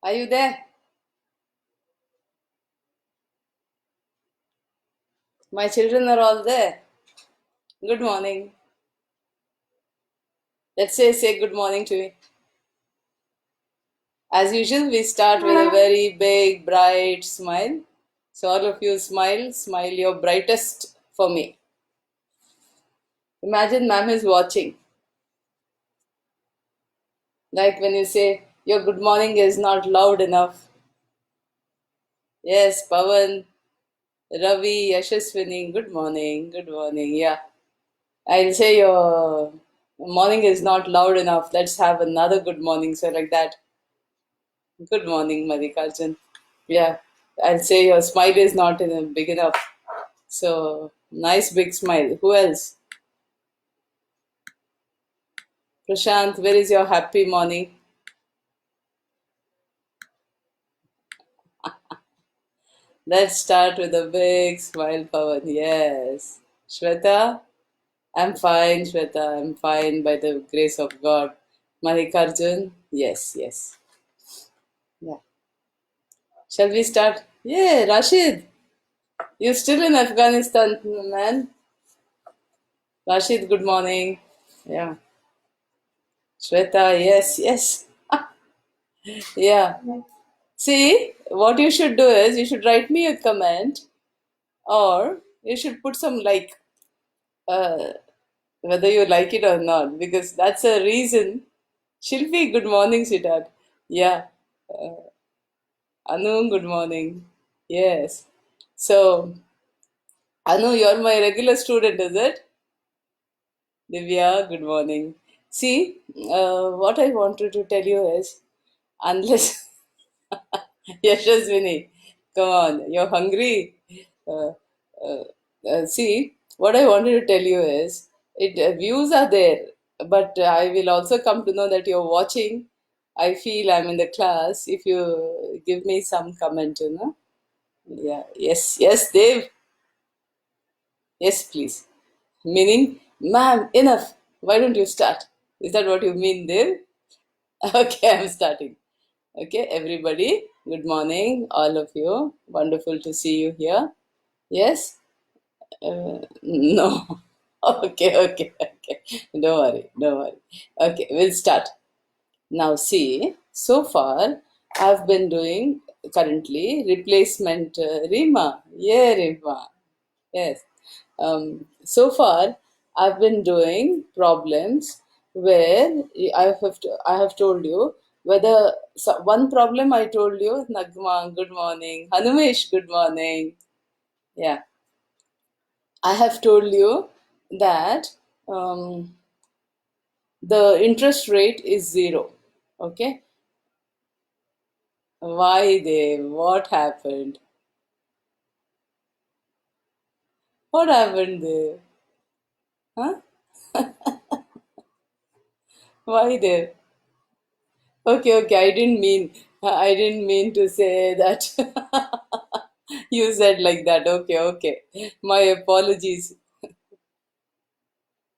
Are you there? My children are all there. Good morning. Let's say good morning to me. As usual, we start with a very big, bright smile. So all of you smile, smile your brightest for me. Imagine ma'am is watching. Like when you say your good morning is not loud enough. Yes, Pavan, Ravi, Yashaswini, good morning, good morning. Yeah. I'll say your morning is not loud enough. Let's have another good morning. So like that. Good morning, Madhikarjan. Yeah, I'll say your smile is not big enough. So nice big smile. Who else? Prashant, where is your happy morning? Let's start with a big smile, Pawan. Yes. Shweta, I'm fine, Shweta. I'm fine by the grace of God. Madhikarjan, yes, yes. Yeah. Shall we start? Yeah, Rashid, you're still in Afghanistan, man. Rashid, good morning. Yeah. Shweta, yes, yes. Yeah. See, what you should do is you should write me a comment or you should put some like, uh, whether you like it or not, because that's a reason. Shilpi, good morning, sweetheart. Yeah. Anu, good morning. Yes. So, Anu, you're my regular student, is it? Divya, good morning. See, what I wanted to tell you is, unless Yashaswini, come on, you're hungry. Uh, uh, See, what I wanted to tell you is, views are there, but I will also come to know that you're watching. I feel I'm in the class. If you give me some comment. Yeah, yes, yes, Dave, yes, please. Meaning, ma'am, enough. Why don't you start? Is that what you mean, Dave? Okay, I'm starting. Okay, everybody, good morning, all of you. Wonderful to see you here. Yes? No. Okay, okay, okay. Don't worry, don't worry. Okay, we'll start. Now, see, so far I've been doing currently replacement Rima. Yeah, Rima. Yes. So far, I've been doing problems where I have told you whether one problem I told you, Nagma, good morning, Hanumesh, good morning. Yeah, I have told you that um, the interest rate is zero. Okay, why they? What happened? What happened there? Huh? Why there? Okay, okay. I didn't mean to say that. You said like that. Okay, okay. My apologies.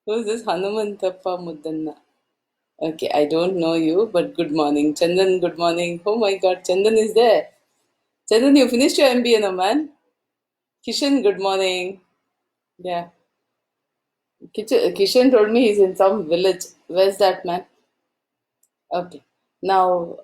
Who's this Hanumantappa Muddanna? Okay, I don't know you, but good morning. Chandan, good morning. Oh my God, Chandan is there. Chandan, you finished your MBA, no man? Kishan, good morning. Yeah. Kishan told me he's in some village. Where's that man? Okay. Now,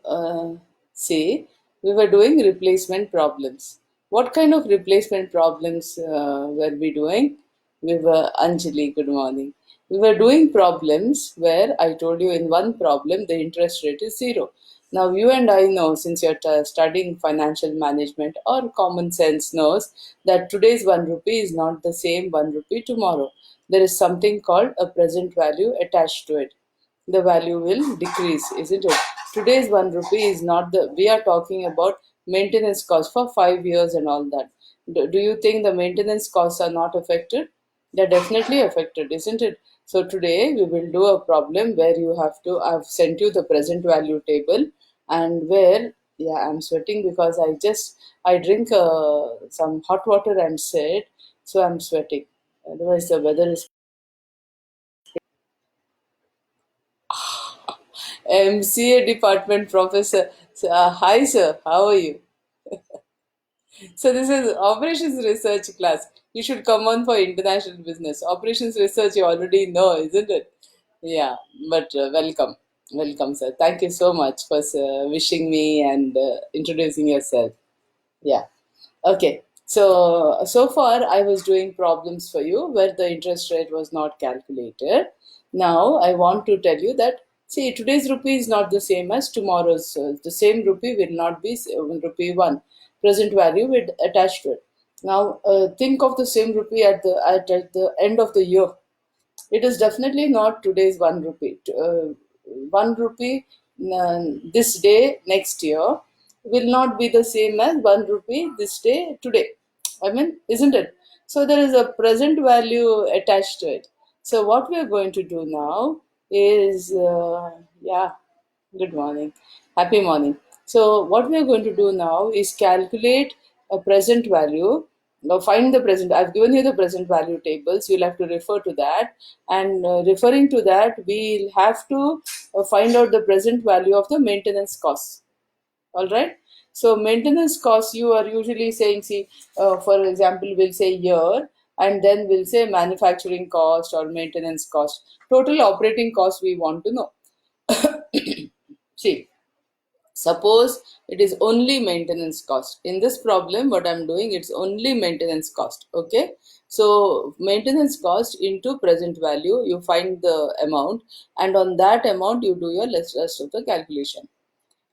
see, we were doing replacement problems. What kind of replacement problems were we doing? We were, Anjali, good morning. We were doing problems where I told you in one problem the interest rate is zero. Now, you and I know, since you're studying financial management or common sense, knows that today's 1 rupee is not the same 1 rupee tomorrow. There is something called a present value attached to it. The value will decrease, isn't it? Today's 1 rupee is not the, we are talking about maintenance costs for 5 years and all that. Do you think the maintenance costs are not affected? They're definitely affected, isn't it? So today we will do a problem where you have to, I've sent you the present value table, and where, yeah, I'm sweating because I drink some hot water and said, so I'm sweating. Otherwise, the weather is MCA department professor. Hi, sir. How are you? So this is operations research class. You should come on for international business. Operations research you already know, isn't it? Yeah, but welcome. Welcome, sir. Thank you so much for wishing me and introducing yourself. Yeah. Okay. So far I was doing problems for you where the interest rate was not calculated. Now I want to tell you that see today's rupee is not the same as tomorrow's. The same rupee will not be rupee one. Present value will attach to it. Now think of the same rupee at the end of the year. It is definitely not today's 1 rupee. 1 rupee this day next year will not be the same as 1 rupee this day today. I mean, isn't it? So there is a present value attached to it. So what we are going to do now is, yeah, good morning. Happy morning. So, what we are going to do now is calculate a present value. Now, find the present. I've given you the present value tables. You'll have to refer to that. And referring to that, we'll have to find out the present value of the maintenance costs. All right. So, maintenance costs, you are usually saying, see, for example, we'll say year and then we'll say manufacturing cost or maintenance cost. Total operating cost we want to know. See, suppose it is only maintenance cost. In this problem, what I'm doing, it's only maintenance cost. Okay. So maintenance cost into present value, you find the amount, and on that amount, you do your rest of the calculation.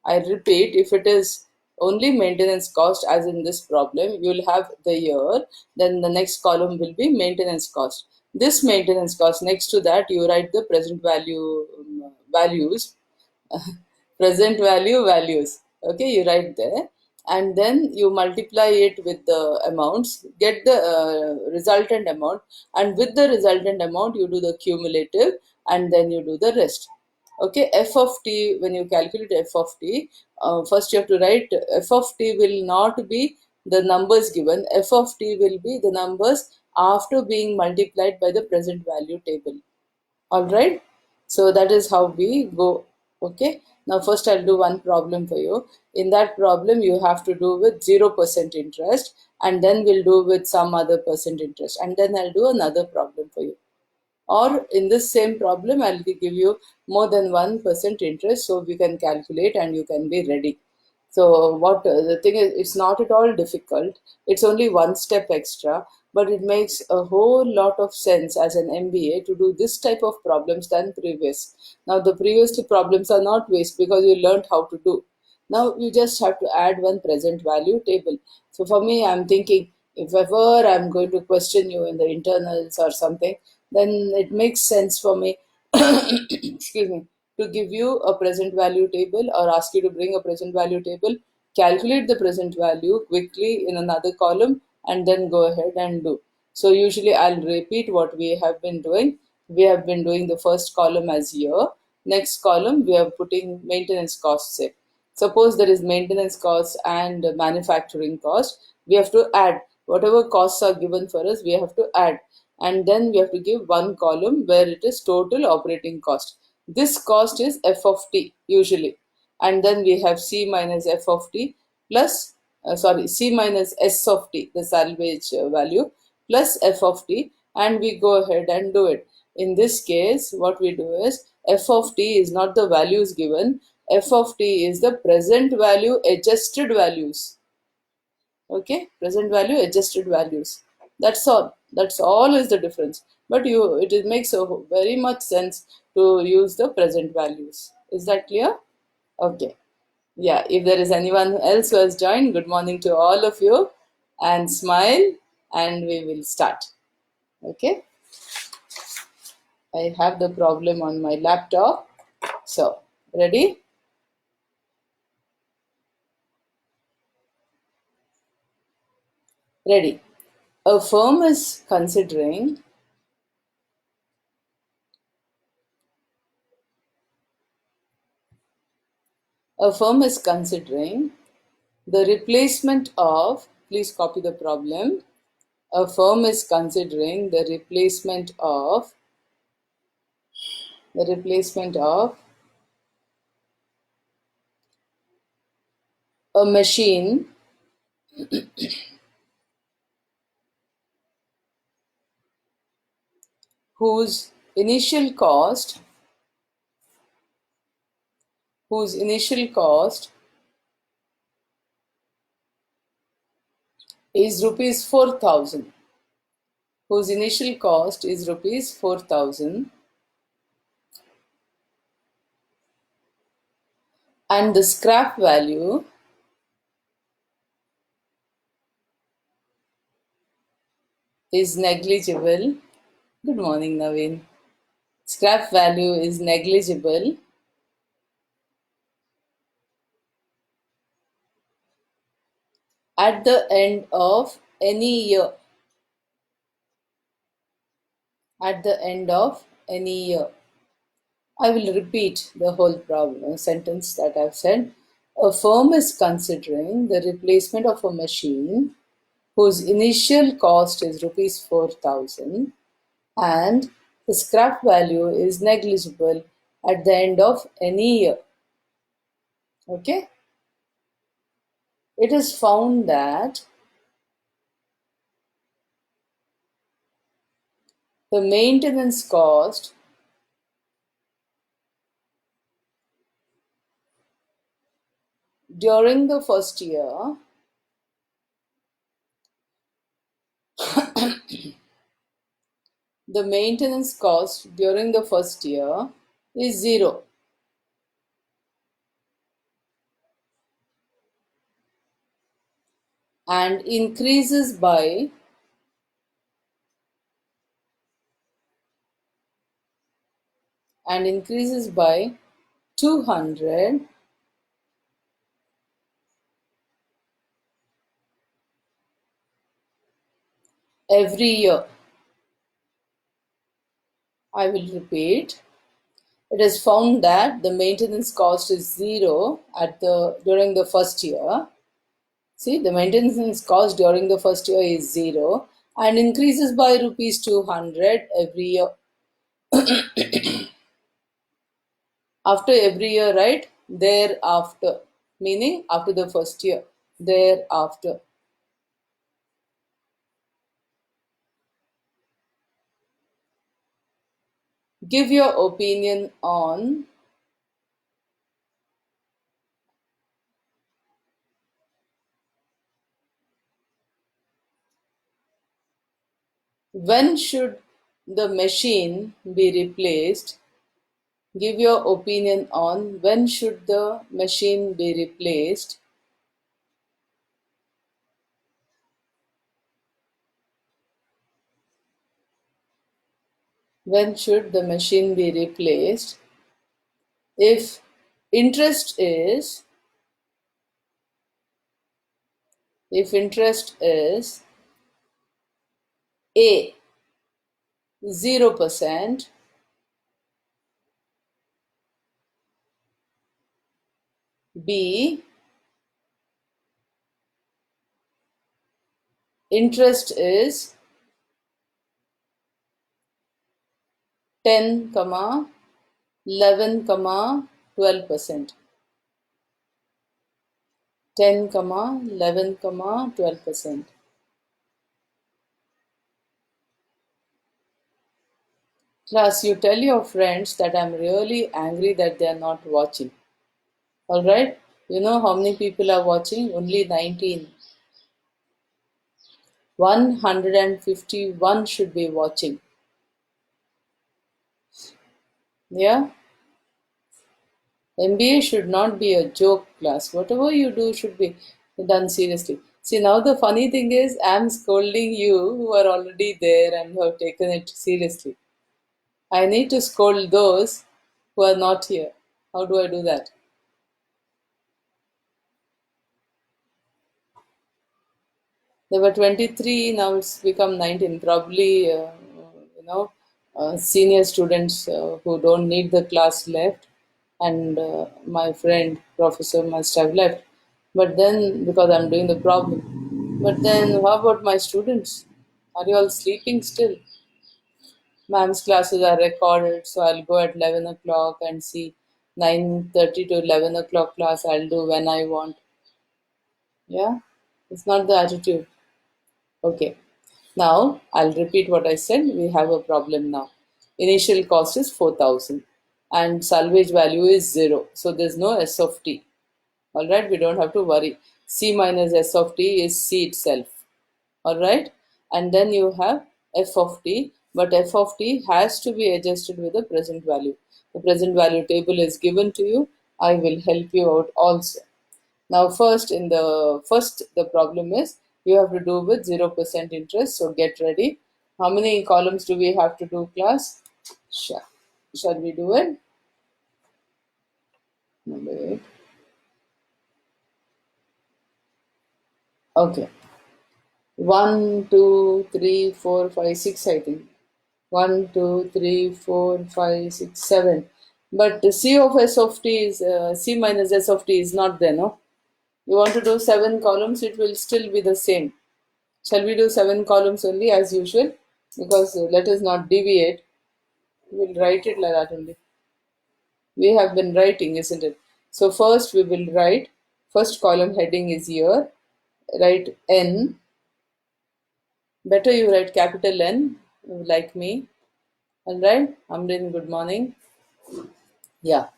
I repeat, if it is only maintenance cost, as in this problem, you will have the year, then the next column will be maintenance cost. This maintenance cost, next to that, you write the present value values present value values. Okay, you write there, and then you multiply it with the amounts, get the resultant amount, and with the resultant amount you do the cumulative, and then you do the rest. Okay, f of t, when you calculate f of t, first you have to write f of t will not be the numbers given. F of t will be the numbers after being multiplied by the present value table. All right. So that is how we go. Okay. Now first I'll do one problem for you. In that problem you have to do with 0% interest, and then we'll do with some other percent interest, and then I'll do another problem for you. Or in this same problem I'll give you more than 1% interest, so we can calculate and you can be ready. So what the thing is, it's not at all difficult. It's only one step extra, but it makes a whole lot of sense as an MBA to do this type of problems than previous. Now the previous two problems are not waste because you learned how to do. Now you just have to add one present value table. So for me, I'm thinking if ever I'm going to question you in the internals or something, then it makes sense for me, excuse me, to give you a present value table or ask you to bring a present value table, calculate the present value quickly in another column, and then go ahead and do. So usually I'll repeat what we have been doing. We have been doing the first column as year. Next column, we are putting maintenance costs in. Suppose there is maintenance cost and manufacturing cost. We have to add whatever costs are given for us, we have to add. And then we have to give one column where it is total operating cost. This cost is f of t usually. And then we have c minus f of t plus, c minus s of t, the salvage value, plus f of t, and we go ahead and do it. In this case, what we do is f of t is not the values given, f of t is the present value adjusted values. Okay, present value adjusted values. That's all is the difference. But it makes a very much sense to use the present values. Is that clear? Okay. Yeah, if there is anyone else who has joined, good morning to all of you, and smile, and we will start. Okay, I have the problem on my laptop. So, ready? Ready. A firm is considering a firm is considering the replacement of, please copy the problem. A firm is considering the replacement of a machine whose initial cost whose initial cost is rupees 4,000, whose initial cost is rupees 4,000, and the scrap value is negligible. Good morning, Naveen. Scrap value is negligible at the end of any year. At the end of any year. I will repeat the whole sentence that I've said. A firm is considering the replacement of a machine whose initial cost is rupees 4,000 and the scrap value is negligible at the end of any year. Okay? It is found that the maintenance cost during the first year the maintenance cost during the first year is zero, and increases by 200 every year. I will repeat. It is found that the maintenance cost is zero during the first year. See, the maintenance cost during the first year is zero and increases by rupees 200 every year. After every year, right? Thereafter, meaning after the first year, thereafter. Give your opinion on when should the machine be replaced. Give your opinion on when should the machine be replaced. When should the machine be replaced? If interest is if interest is A 0%, B interest is 10, 11, 12%. 10, 11, 12%. Class, you tell your friends that I'm really angry that they are not watching. Alright? You know how many people are watching? Only 19. 151 should be watching. Yeah? MBA should not be a joke class. Whatever you do should be done seriously. See, now the funny thing is, I'm scolding you who are already there and who have taken it seriously. I need to scold those who are not here. How do I do that? There were 23, now it's become 19. Probably, senior students who don't need the class left, and my friend professor must have left. But then, because I'm doing the problem. But then, how about my students? Are you all sleeping still? Ma'am's classes are recorded, so I'll go at 11 o'clock and see 9:30 to 11 o'clock class I'll do when I want. Yeah, it's not the attitude. Okay. Now I'll repeat what I said. We have a problem now. Initial cost is 4,000 and salvage value is 0. So there's no S of t. All right, we don't have to worry. C minus S of t is C itself. All right, and then you have F of t, but F of t has to be adjusted with the present value. The present value table is given to you. I will help you out also. Now, the problem is you have to do with 0% interest. So get ready. How many columns do we have to do, class? Sure. Shall we do it? Number 8. Okay. 1, 2, 3, 4, 5, 6, I think. 1, 2, 3, 4, 5, 6, 7. But the C of S of t is C minus S of t is not there, no? You want to do 7 columns, it will still be the same. Shall we do 7 columns only as usual? Because let us not deviate. We will write it like that only. We have been writing, isn't it? So first we will write, first column heading is year. Write N. Better you write capital N, like me. Alright, Amrin, good morning. Yeah.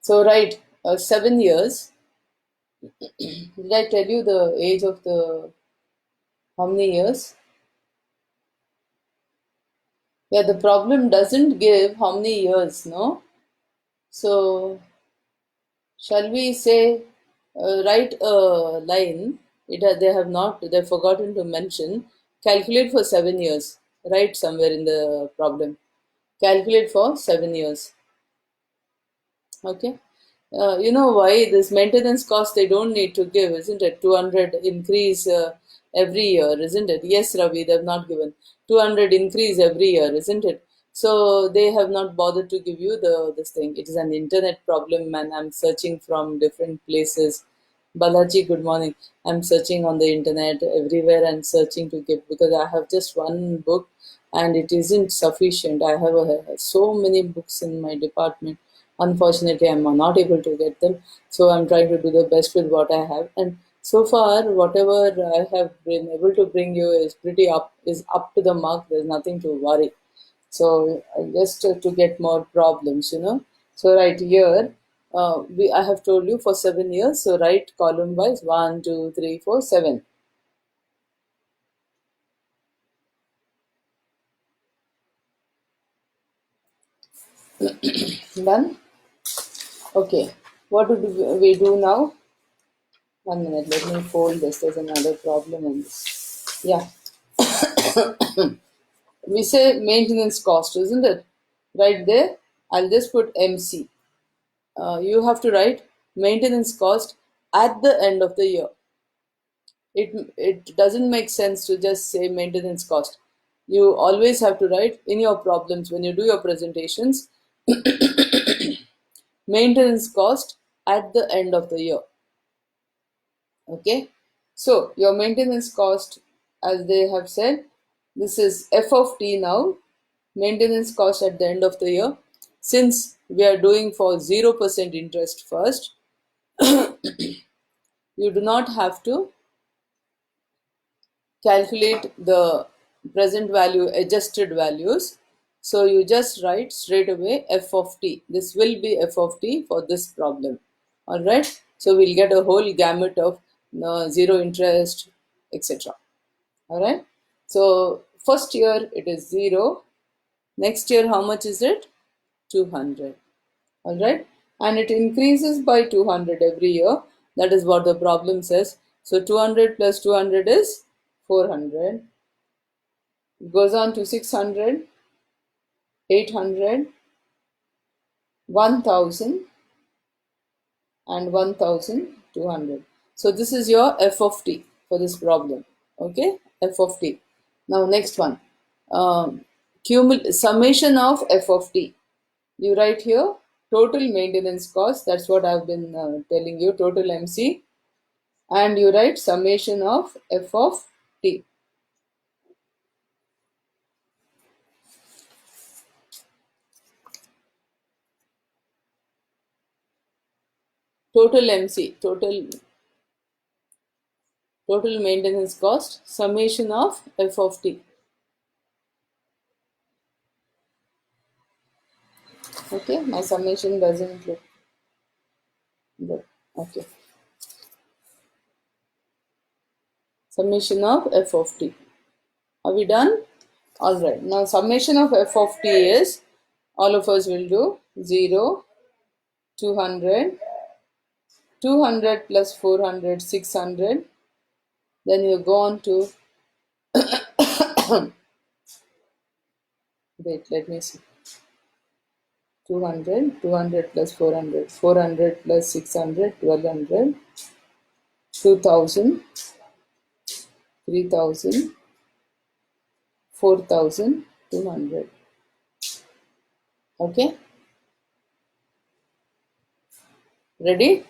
So write 7 years. Did I tell you the age of the, how many years? Yeah, the problem doesn't give how many years, no? So shall we say, write a line? They have not, they've forgotten to mention. Calculate for 7 years. Write somewhere in the problem. Calculate for 7 years. Okay. You know why this maintenance cost they don't need to give, isn't it? 200 increase every year, isn't it? Yes, Ravi, they've not given 200 increase every year, isn't it? So they have not bothered to give you the this thing. It is an internet problem, and I'm searching from different places. Balaji, good morning. I'm searching on the internet everywhere and searching to get, because I have just one book and it isn't sufficient. I have so many books in my department. Unfortunately, I'm not able to get them. So I'm trying to do the best with what I have. And so far, whatever I have been able to bring you is up to the mark. There's nothing to worry. So just to get more problems. So right here, I have told you for 7 years. So write column wise 1, 2, 3, 4, 7. Done. Okay. What do we do now? 1 minute. Let me fold this. There's another problem in this. Yeah. We say maintenance cost, isn't it? Right there. I'll just put MC. You have to write maintenance cost at the end of the year. It doesn't make sense to just say maintenance cost. You always have to write in your problems when you do your presentations, maintenance cost at the end of the year. Okay, so your maintenance cost, as they have said, this is F of t now, maintenance cost at the end of the year. Since we are doing for 0% interest first, you do not have to calculate the present value adjusted values. So you just write straight away F of t. This will be F of t for this problem. All right. So we'll get a whole gamut of zero interest, etc. All right. So first year it is 0. Next year how much is it? 200. All right. And it increases by 200 every year. That is what the problem says. So 200 plus 200 is 400. It goes on to 600, 800, 1000, and 1200. So this is your F of t for this problem. Okay, F of t. Now next one, summation of F of t. You write here total maintenance cost. That's what I've been telling you, total MC. And you write summation of F of t. Total MC, total Total maintenance cost, summation of f of t. Okay, my summation doesn't look good. Okay, summation of f of t. Are we done? Alright, now summation of f of t is, all of us will do 0, 200, 200 plus 400, 600. Then you go on to, wait, let me see. 200, 200 plus 400, 400 plus 600, 1200, 2000, 3000, 4200. Okay, ready?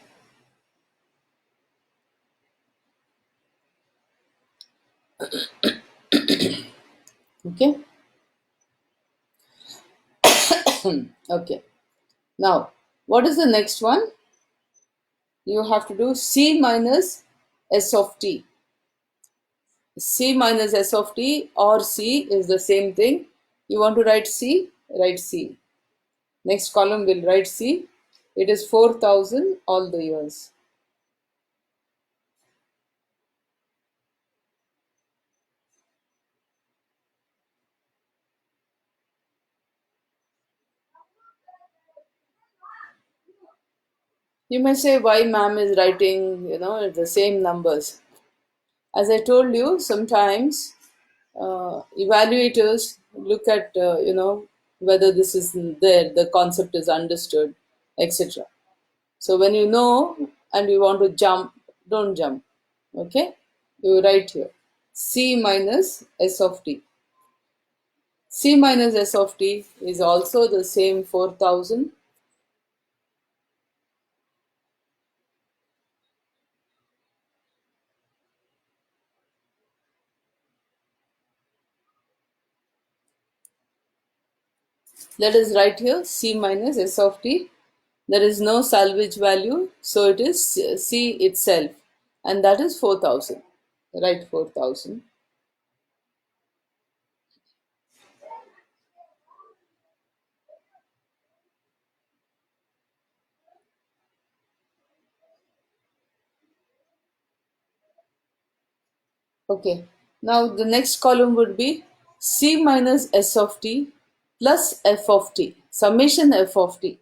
Okay, okay. Now, what is the next one? You have to do C minus S of t. C minus S of t or C is the same thing. You want to write C? Write C. Next column will write C. It is 4000 all the years. You may say why ma'am is writing, the same numbers. As I told you, sometimes evaluators look at, whether this is there, the concept is understood, etc. So when you know and you want to jump, don't jump. Okay? You write here C minus S of t. C minus S of t is also the same 4000. Let us write here C minus S of t. There is no salvage value, so it is C itself, and that is 4000. Write 4000. Okay, now the next column would be C minus S of t plus f of t, summation f of t.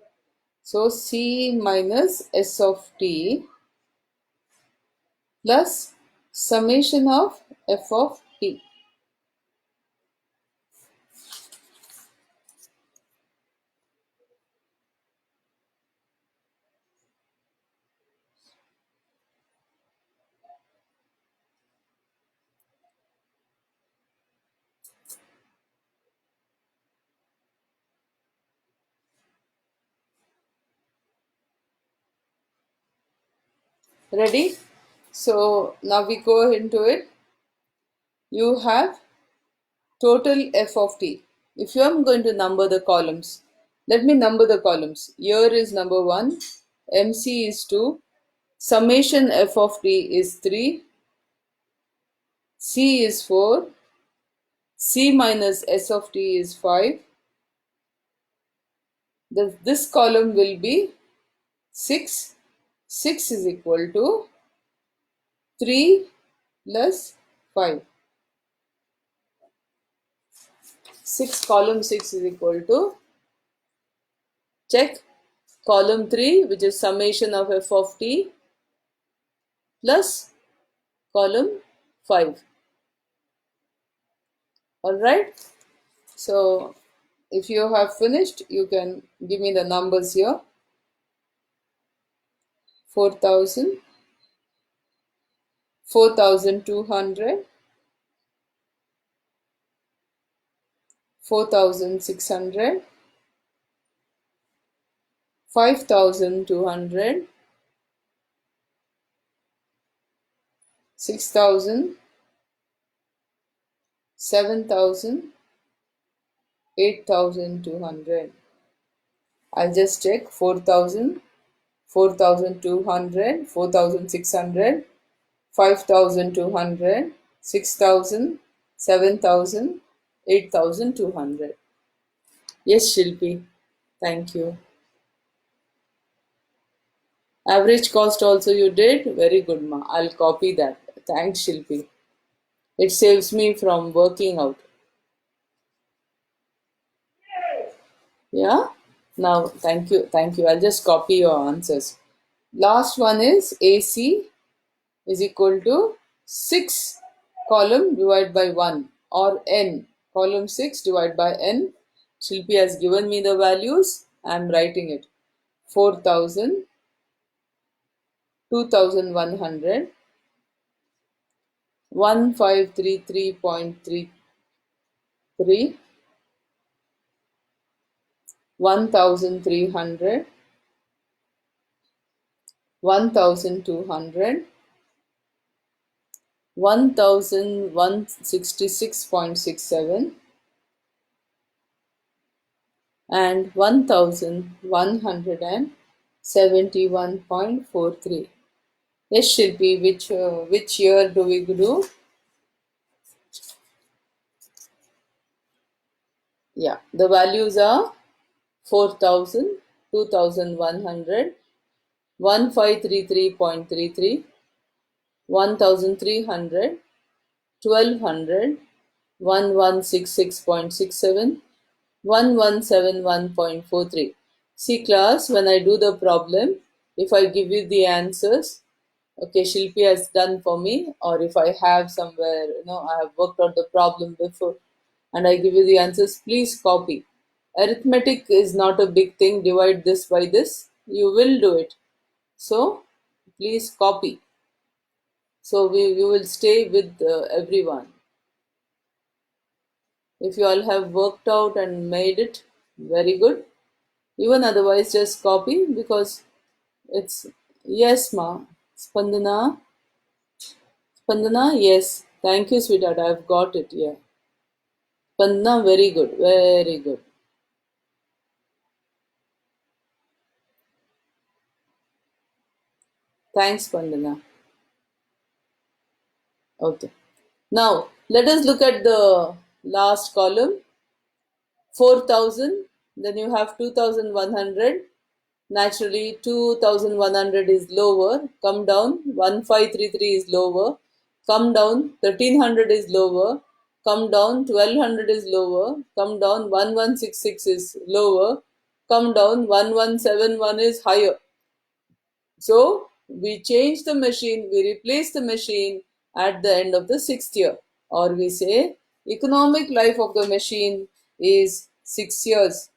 So C minus S of t plus summation of f of t. Ready? So now we go into it. You have total f of t. If you am going to number the columns, let me number the columns. Here is number 1, MC is 2, summation f of t is 3, C is 4, C minus S of t is 5. This column will be 6. 6 is equal to 3 plus 5. 6 column 6 is equal to, check, column 3, which is summation of f of t, plus column 5. Alright, so if you have finished, you can give me the numbers here. 4000, 4200, 4600, 5200, 6000, 7000, 8200. I'll just check 4000, 4200, 4600, 5,200, 6,000, 7,000, 8,200. Yes, Shilpi. Thank you. Average cost also you did? Very good, ma. I'll copy that. Thanks, Shilpi. It saves me from working out. Yeah? Now, thank you. Thank you. I'll just copy your answers. Last one is AC is equal to 6 column divided by 1 or n. Column 6 divided by n. Shilpi has given me the values. I'm writing it. 4,000, 2,100, 1533.33, 1,300, 1,200, 1,166.67 and 1,171.43. Yes, Shilpi, which year do we do? Yeah, the values are 4,000, 2,100, 1533.33, 1,300, 1,200, 1,166.67, 1,171.43. See class, when I do the problem, if I give you the answers, okay, Shilpi has done for me, or if I have somewhere, I have worked out the problem before and I give you the answers, please copy. Arithmetic is not a big thing, divide this by this, you will do it. So, please copy. So, we will stay with everyone. If you all have worked out and made it, very good. Even otherwise, just copy because it's yes, ma. Spandana, Spandana, yes. Thank you, sweetheart. I've got it. Yeah. Spandana, very good. Very good. Thanks, Spandana. Okay. Now, let us look at the last column. 4,000. Then you have 2,100. Naturally, 2,100 is lower. Come down. 1533 is lower. Come down. 1,300 is lower. Come down. 1,200 is lower. Come down. 1,166 is lower. Come down. 1,171 is higher. So we change the machine, we replace the machine at the end of the 6th year. Or we say economic life of the machine is 6 years.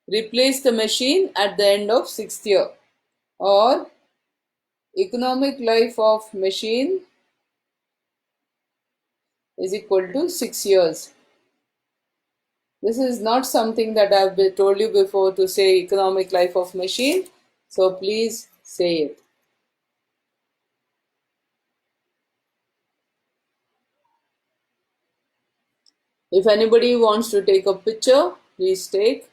Replace the machine at the end of 6th year. Or economic life of machine is equal to 6 years. This is not something that I've told you before to say economic life of machine. So please say it. If anybody wants to take a picture, please take.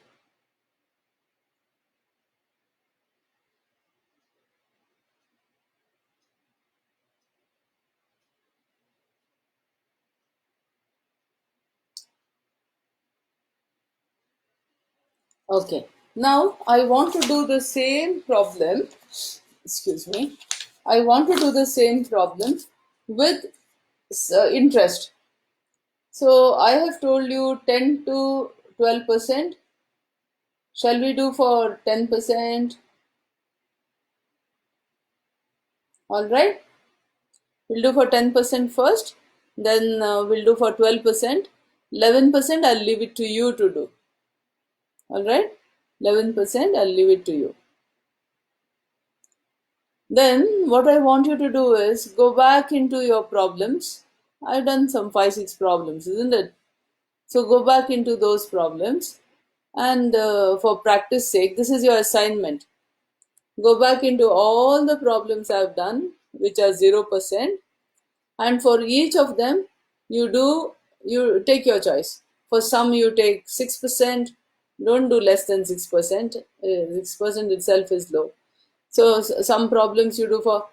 Okay, now I want to do the same problem. Excuse me. I want to do the same problem with interest. So I have told you 10 to 12%. Shall we do for 10%? All right. We'll do for 10% first. Then we'll do for 12%. 11% I'll leave it to you to do. All right. 11% I'll leave it to you. Then what I want you to do is go back into your problems. I've done some 5-6 problems, isn't it? So go back into those problems and for practice sake, this is your assignment. Go back into all the problems I've done which are 0%, and for each of them you take your choice. For some you take 6%, don't do less than 6%. 6% itself is low. So some problems you do for,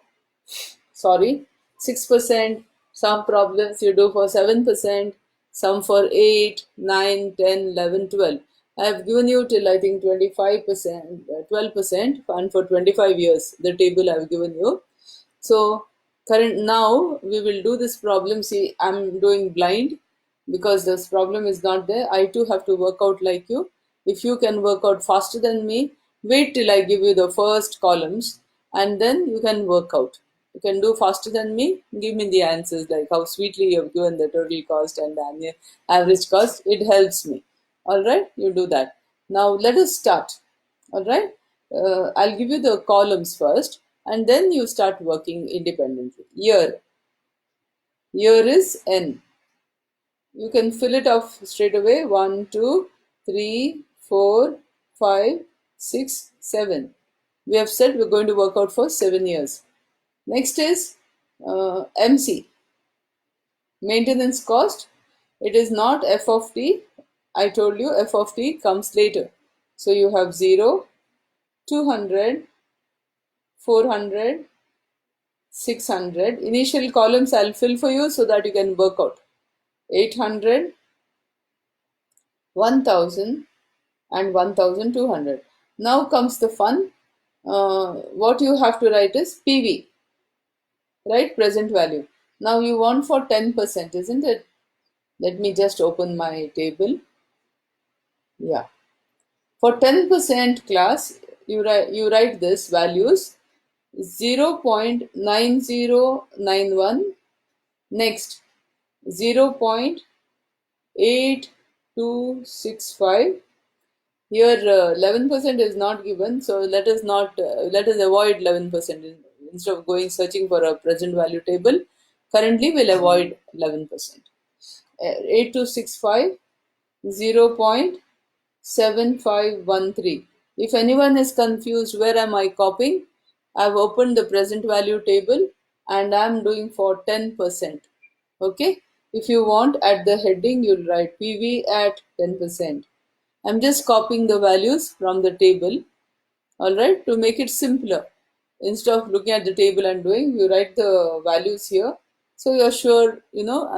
sorry, 6%, some problems you do for 7%, some for 8, 9, 10, 11, 12. I have given you till I think 25%, 12%, and for 25 years, the table I have given you. So current now we will do this problem. See, I'm doing blind because this problem is not there. I too have to work out like you. If you can work out faster than me, wait till I give you the first columns and then you can work out. You can do faster than me, give me the answers like how sweetly you have given the total cost and the average cost. It helps me. All right, you do that. Now let us start. All right, I'll give you the columns first and then you start working independently. Year is N. You can fill it off straight away. 1, 2, 3, 4, 5, 6, 7. We have said we're going to work out for 7 years. Next is MC, maintenance cost. It is not F of t. I told you F of t comes later. So you have 0, 200, 400, 600. Initial columns I'll fill for you so that you can work out. 800, 1000 and 1200. Now comes the fun. What you have to write is PV, right? Present value. Now you want for 10%, isn't it? Let me just open my table. Yeah. For 10% class, you write this values 0.9091, next 0.8265. Here 11% is not given, so let us avoid 11%. Instead of going searching for a present value table, currently we'll avoid 11%. 8265, 0.7513. If anyone is confused where am I copying, I've opened the present value table and I'm doing for 10%. Okay, if you want, at the heading you'll write PV at 10%. I'm just copying the values from the table, all right, to make it simpler. Instead of looking at the table and doing, you write the values here. So you're sure,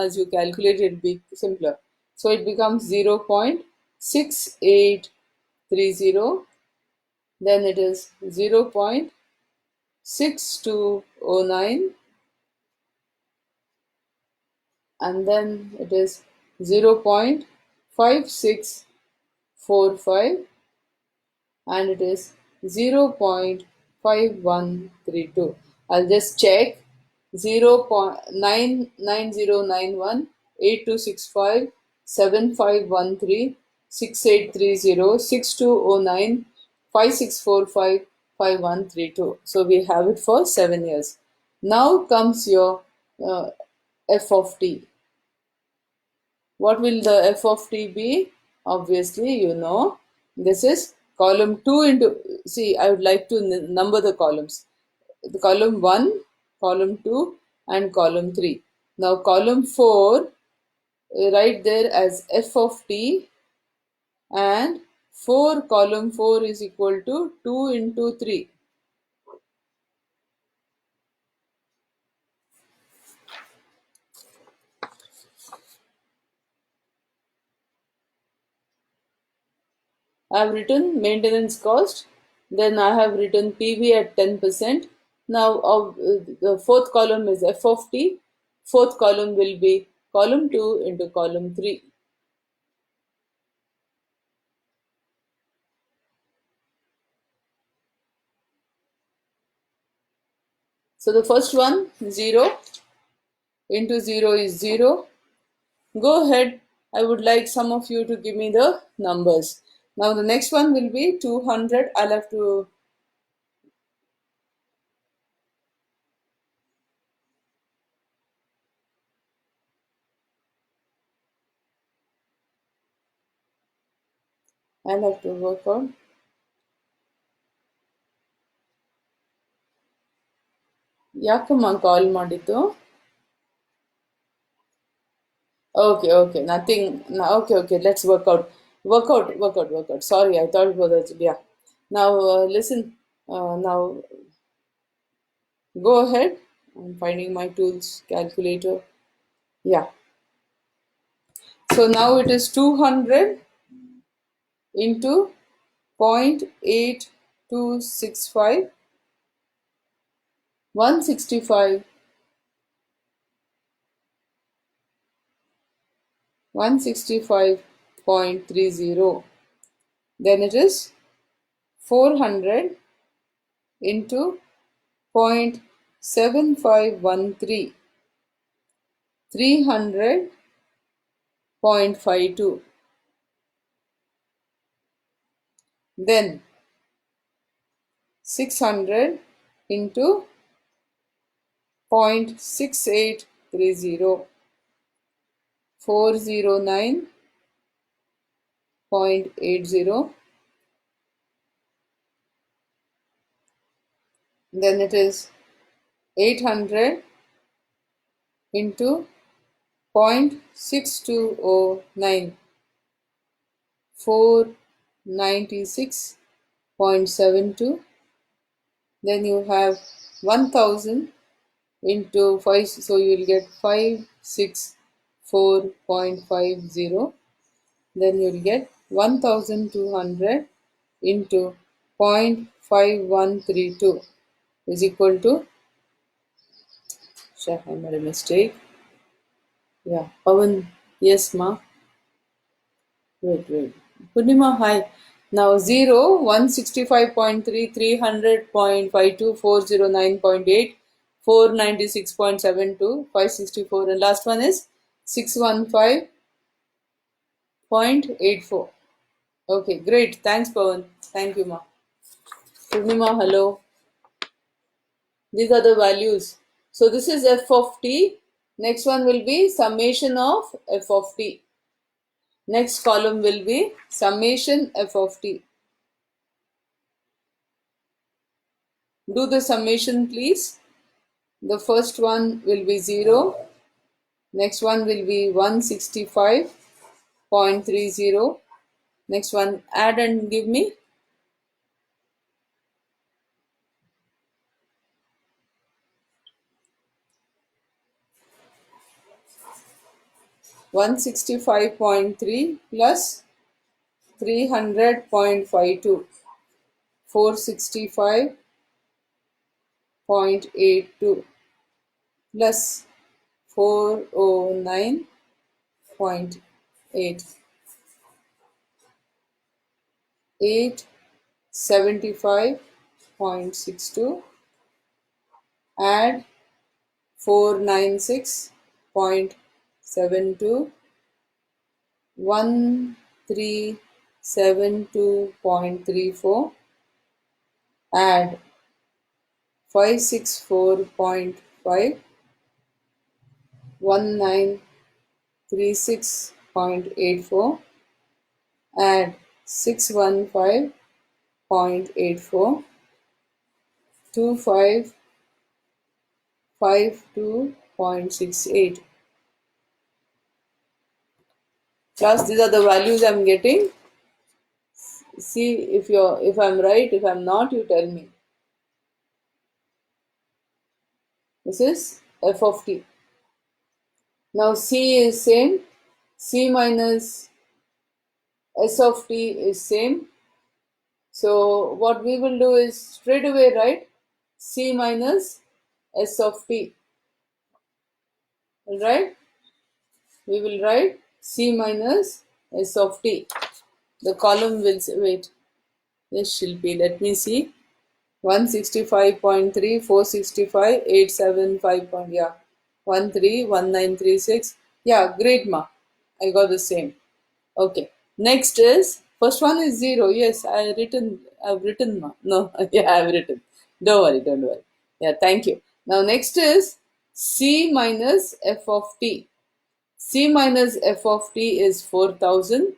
as you calculate, it'll be simpler. So it becomes 0.6830, then it is 0.6209, and then it is 0.5645, and it is 0.5132. I'll just check. 0.99091, 8265, 7513, 6830, 6209, 5645, 5132. So we have it for 7 years. Now comes your f of t. What will the f of t be? Obviously, this is column 2 into, see, I would like to number the columns. The column 1, column 2 and column 3. Now column 4, write there as f of t, and column 4 is equal to 2 into 3. I have written maintenance cost, then I have written PV at 10%. Now the fourth column is f of t, fourth column will be column 2 into column 3. So the first one, 0 into 0 is 0. Go ahead, I would like some of you to give me the numbers. Now the next one will be 200. I'll have to work out. ಯಾಕಮ್ಮ ಕಾಲ್ ಮಾಡಿದ್ದು? Okay, nothing. Okay, let's work out. Work out. Sorry, I thought it was, yeah. Now, listen, now Go ahead. I'm finding my tools, calculator. Yeah. So now it is 200 into 0.8265, 165, 165.30. Then it is 400 into 0.7513, 300.52. Then 600 into 0.6830, 409.80. Then it is 800 into 0.6209, 496.72. Then you have 1000 into 5, so you will get 564.50. Then you will get 1200 into 0.5132 is equal to, I made a mistake. Yeah, Pavan, yes, ma. Wait. Purnima, hi. Now 0, 165.3, 300.52, 409.8, 496.72, 564, and last one is 615.84. Okay, great. Thanks, Pavan. Thank you, ma. Purnima, hello. These are the values. So this is f of t. Next one will be summation of f of t. Next column will be summation f of t. Do the summation, please. The first one will be 0. Next one will be 165.30. Next one, add and give me. 165.3 plus 300.52. 465.82 plus 409.8. 875.62. Add 496.72. 1372.34. Add 564.5. 1936.84. Add 615.84. 2552.68. Class, these are the values I'm getting. See if I'm right. If I'm not, you tell me. This is f of t. Now c is same. C minus s of t is same. So what we will do is straight away write c minus s of t. Alright? We will write c minus s of t. The column will say, wait. Yes, Shilpi, let me see. 165.3, 465, 875. Yeah, 131936. Yeah, great, ma. I got the same. Okay. Next is first one is 0. Yes, I've written, ma. No, yeah, I've written. Don't worry. Yeah, thank you. Now next is C minus f of t. C minus f of t is 4000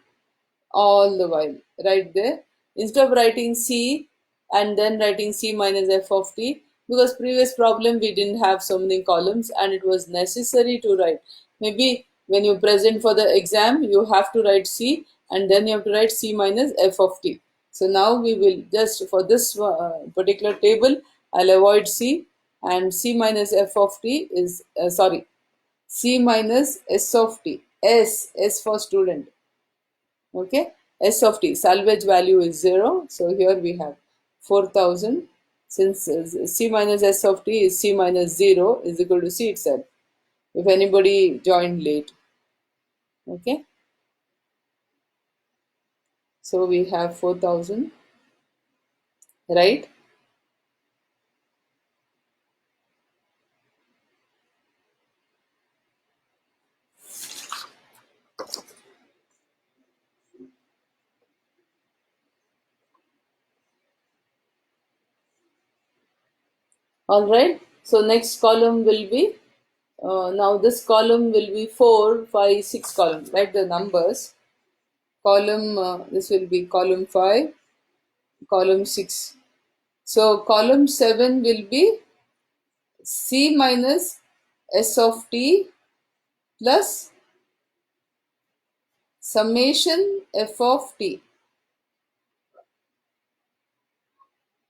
all the while, right there. Instead of writing C and then writing C minus f of t, because previous problem we didn't have so many columns and it was necessary to write. Maybe when you present for the exam, you have to write C and then you have to write C minus f of t. So now we will just, for this particular table, I'll avoid C and c minus f of t is, c minus s of t, s for student, okay, s of t, salvage value is 0, so here we have 4000, since c minus s of t is c minus 0 is equal to c itself, if anybody joined late, okay, so we have 4000, right? All right, so next column will be, now this column will be 4, 5, 6 column, write the numbers, column, this will be column 5, column 6. So column 7 will be c minus s of t plus summation f of t.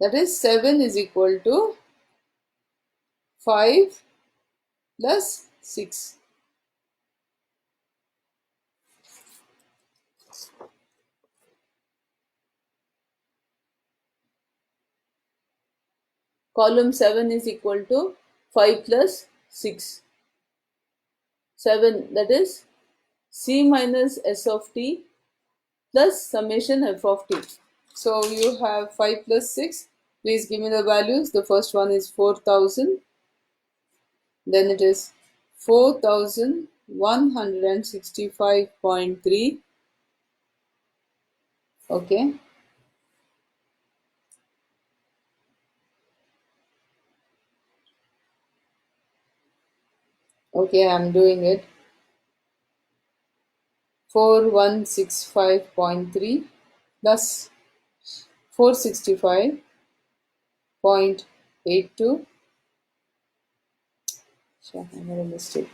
That is 7 is equal to 5 plus 6. Column 7 is equal to 5 plus 6. 7, that is c minus s of t plus summation f of t. So you have 5 plus 6. Please give me the values. The first one is 4000. Then it is 4165.3. Okay. Okay, I'm doing it. 4165.3 plus 465.82. Sure, I made a mistake.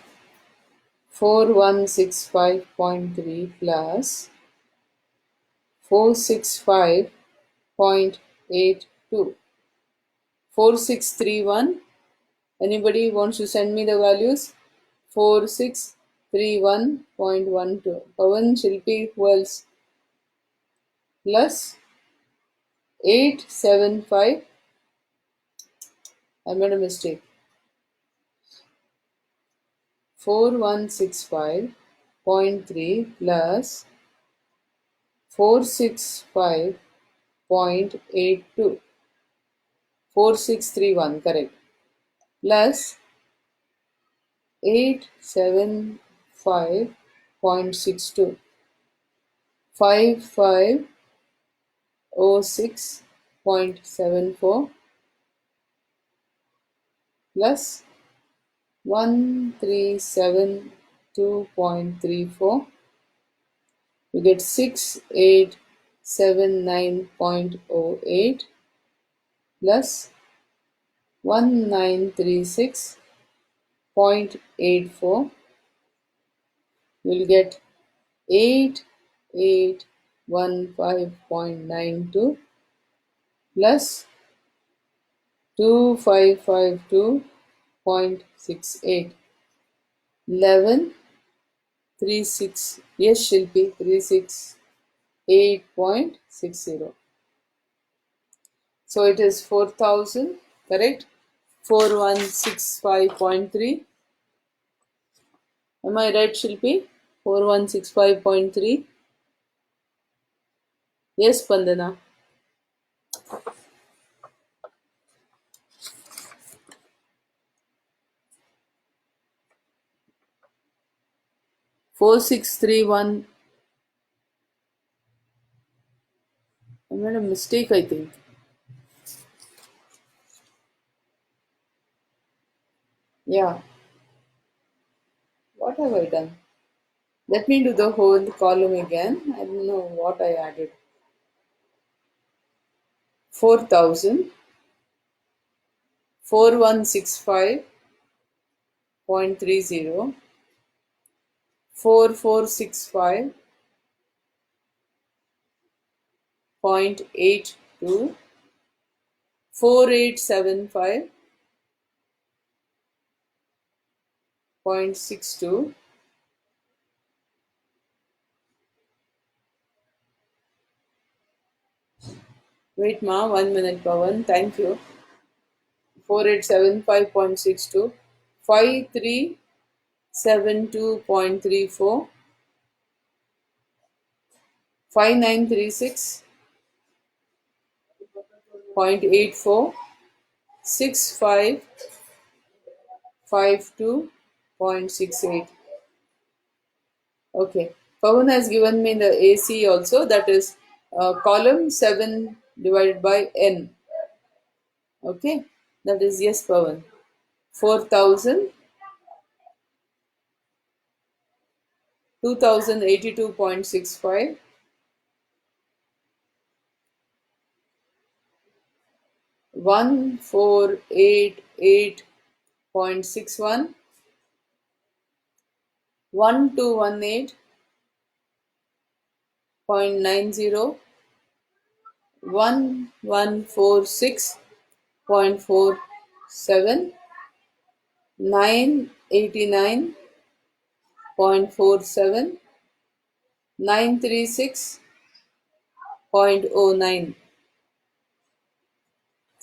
4165.3 plus 465.82. 4631. Anybody wants to send me the values? 4631.12. Pavan, Shilpi, who else? Plus 875. I made a mistake. 4165.3 plus 465.82. 4631, correct. Plus 875.62. 5506.74 plus 1372.34. You get 6879.08 plus 1936.84. You'll get 8815.92 plus 2552.68. 1136. Yes, Shilpi, 368.60. So it is 4000, correct? 4165.3. Am I right, Shilpi? 4165.3. Yes, Pandana. 4631. I made a mistake, I think. Yeah. What have I done? Let me do the whole column again. I don't know what I added. 4000, 4165.30, 4465.82, 4875, 0.62. Wait, ma, 1 minute, Pawan. Thank you. 4875.62, 5372.34, 5936.84, 6552.68. Okay. Pawan has given me the AC also, that is column 7 divided by n. Okay. That is yes, Pawan. 4000, 2082.65, 1488.61, 1218.90, 1146.47, 989.47, 936.09.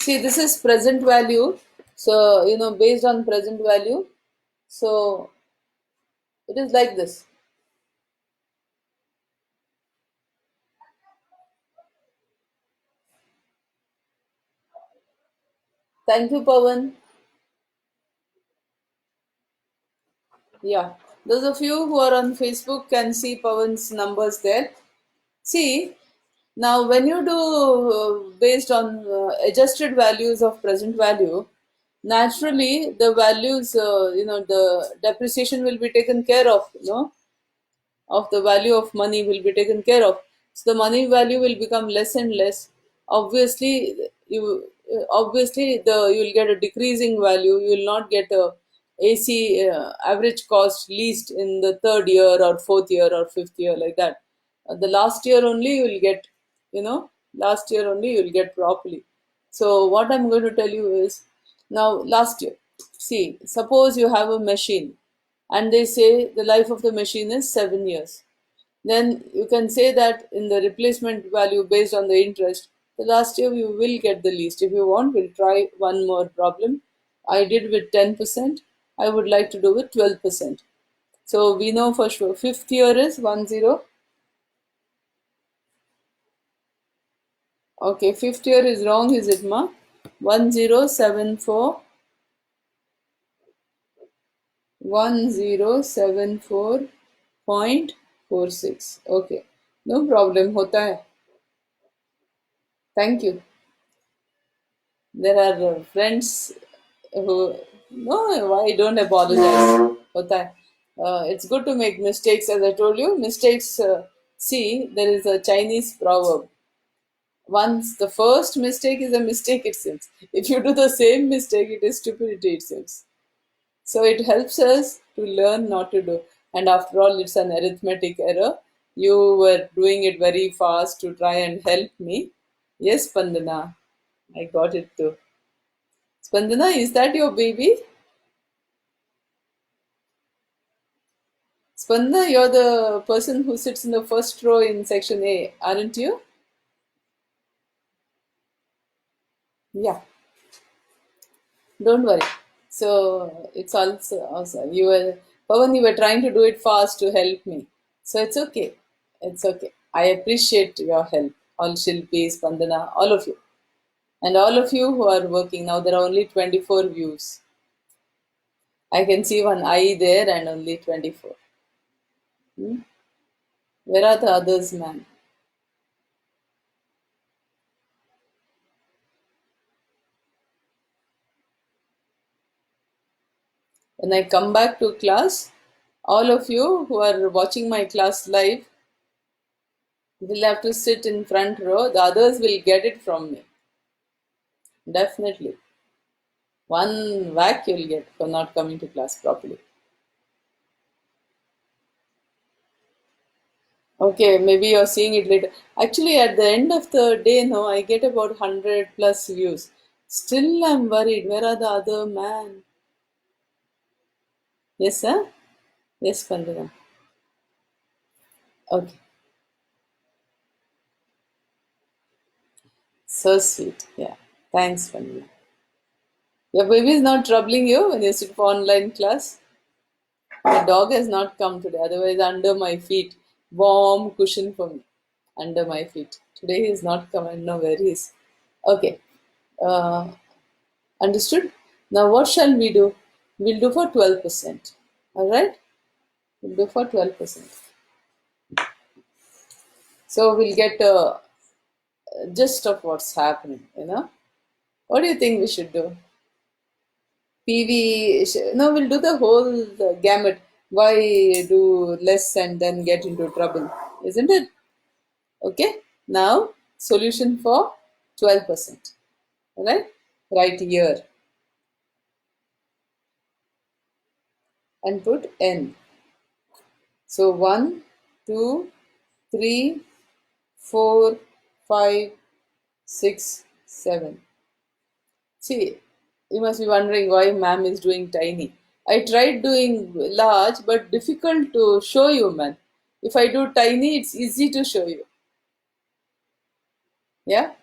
See, this is present value. So, based on present value, so it is like this. Thank you, Pawan. Yeah, those of you who are on Facebook can see Pawan's numbers there. See, now when you do based on adjusted values of present value, naturally the values, the depreciation will be taken care of, of the value of money will be taken care of. So the money value will become less and less. Obviously, obviously you will get a decreasing value. You will not get a AC average cost least in the third year or fourth year or fifth year like that. The last year only you will get, last year only you will get properly. So what I'm going to tell you is, now last year, see, suppose you have a machine and they say the life of the machine is 7 years, then you can say that in the replacement value based on the interest, the last year you will get the least. If you want, we'll try one more problem. I did with 10%. I would like to do with 12%. So we know for sure fifth year is 10. Okay, fifth year is wrong, is it, ma? 1074, 1074.46. Okay, no problem, hota hai. Thank you. There are friends who, no, why don't apologize? Hota hai. It's good to make mistakes, as I told you. Mistakes, see, there is a Chinese proverb. Once the first mistake is a mistake itself. If you do the same mistake, it is stupidity itself. So it helps us to learn not to do. And after all, it's an arithmetic error. You were doing it very fast to try and help me. Yes, Pandana, I got it too. Spandana, is that your baby? Spandana, you're the person who sits in the first row in section A, aren't you? Yeah, don't worry. So it's also you were Pawan, you were trying to do it fast to help me. So it's okay. It's okay. I appreciate your help. All Shilpi, Spandana, all of you. And all of you who are working now, there are only 24 views. I can see one eye there and only 24. Hmm? Where are the others, man? When I come back to class, all of you who are watching my class live will have to sit in front row. The others will get it from me. Definitely. One whack you'll get for not coming to class properly. Okay, maybe you're seeing it later. Actually, at the end of the day, no, I get about 100 plus views. Still, I'm worried. Where are the other man? Yes, sir? Yes, Pandana. Okay. So sweet. Yeah. Thanks, Pandana. Your baby is not troubling you when you sit for online class? The dog has not come today, otherwise, under my feet. Warm cushion for me. Under my feet. Today he is not come. I don't know where he is. Okay. Uh, Understood? Now, what shall we do? We'll do for 12%. Alright? We'll do for 12%. So, we'll get a gist of what's happening. What do you think we should do? No, we'll do the whole gamut. Why do less and then get into trouble? Isn't it? Okay. Now, solution for 12%. Alright? Right here and put n. So 1, 2, 3, 4, 5, 6, 7. See, you must be wondering why ma'am is doing tiny. I tried doing large, but difficult to show you, man. If I do tiny, it's easy to show you. Yeah?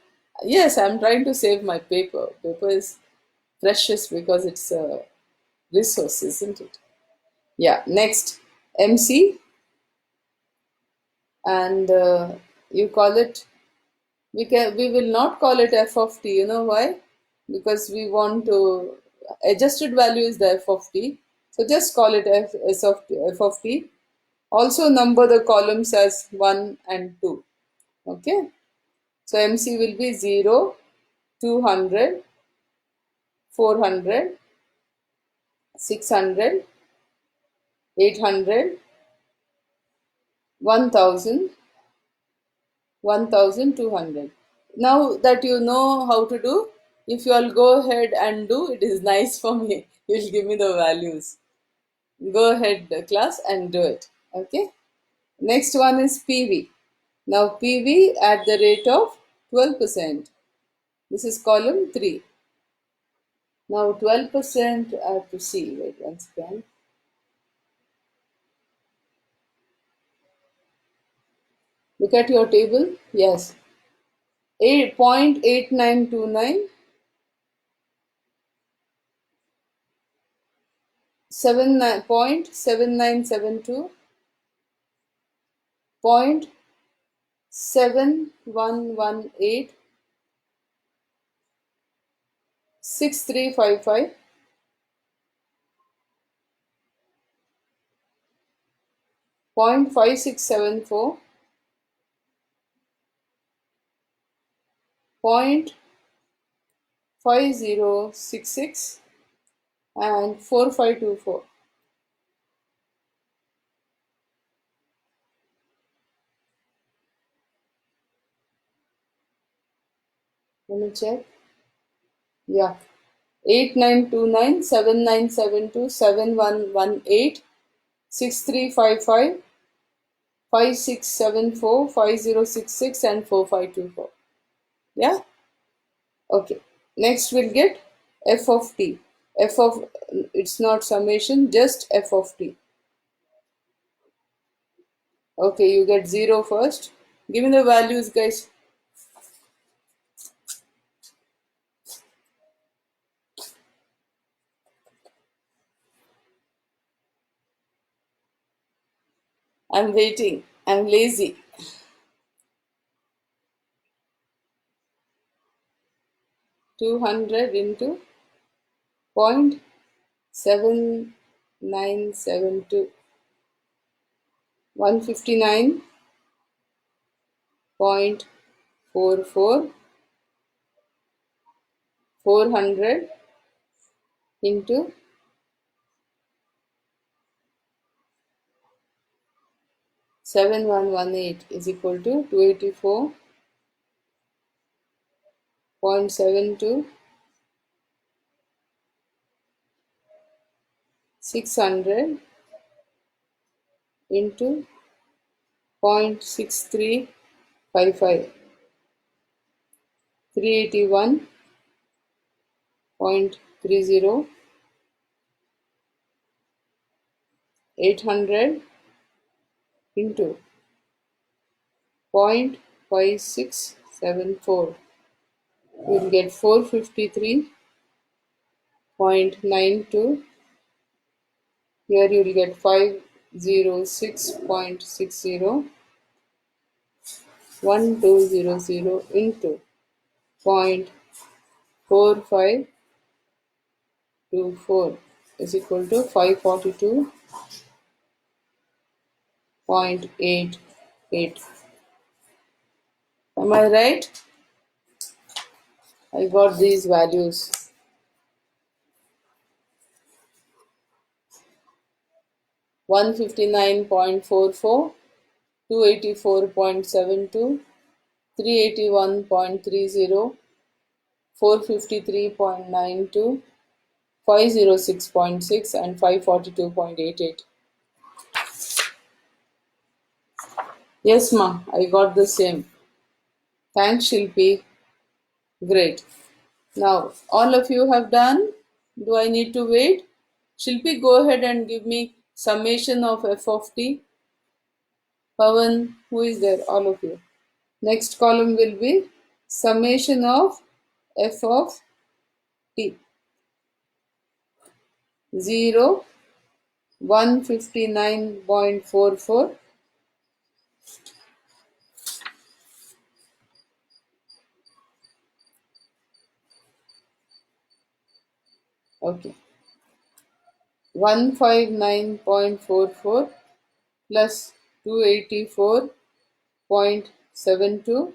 Yes, I'm trying to save my paper. Paper is precious because it's a resource, isn't it? Yeah, next. MC, and you call it, we will not call it f of t. You know why? Because we want to, adjusted value is the f of t. So just call it f of t. Also number the columns as 1 and 2. Okay. So MC will be 0, 200, 400, 600, 800, 1000, 1200. Now that you know how to do, if you all go ahead and do, it is nice for me. You'll give me the values. Go ahead, class, and do it. Okay. Next one is PV. Now PV at the rate of 12%. This is column 3. Now 12%, I have to see. Wait once again. Look at your table. Yes. 8.8929, 79.7972, 0.7118, 6355, 0.5674, 0.5066, and 4524. Let me check. Yeah. 8929, 7972, 7118, 6355, 5674, 5066, and 4524. Yeah? Okay. Next we'll get f of t. F of, it's not summation, just f of t. Okay, you get 0 first. Give me the values, guys. I'm waiting. I'm lazy. 200 into 0.7972. 159.44. 400 into 7118 is equal to 284.72, 600 into 0.6355, 381.30, 800 into 0.5674. You'll get 453.92. Here you'll get 506.60. 1200 into 0.4524 is equal to 542.88. Am I right? I got these values. 159.44, 284.72, 381.30, 453.92, 506.6 and 542.88. Yes, ma, I got the same. Thanks, Shilpi. Great. Now, all of you have done? Do I need to wait? Shilpi, go ahead and give me summation of f of t. Pavan, who is there? All of you. Next column will be summation of f of t. 0, 159.44. Okay. 159.44 plus 284.72,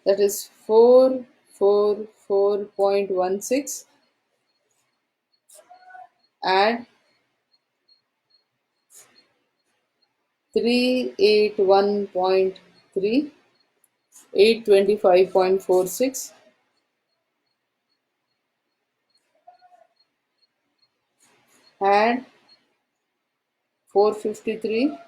that is 444.16, add 381.3, 825.46, add 453,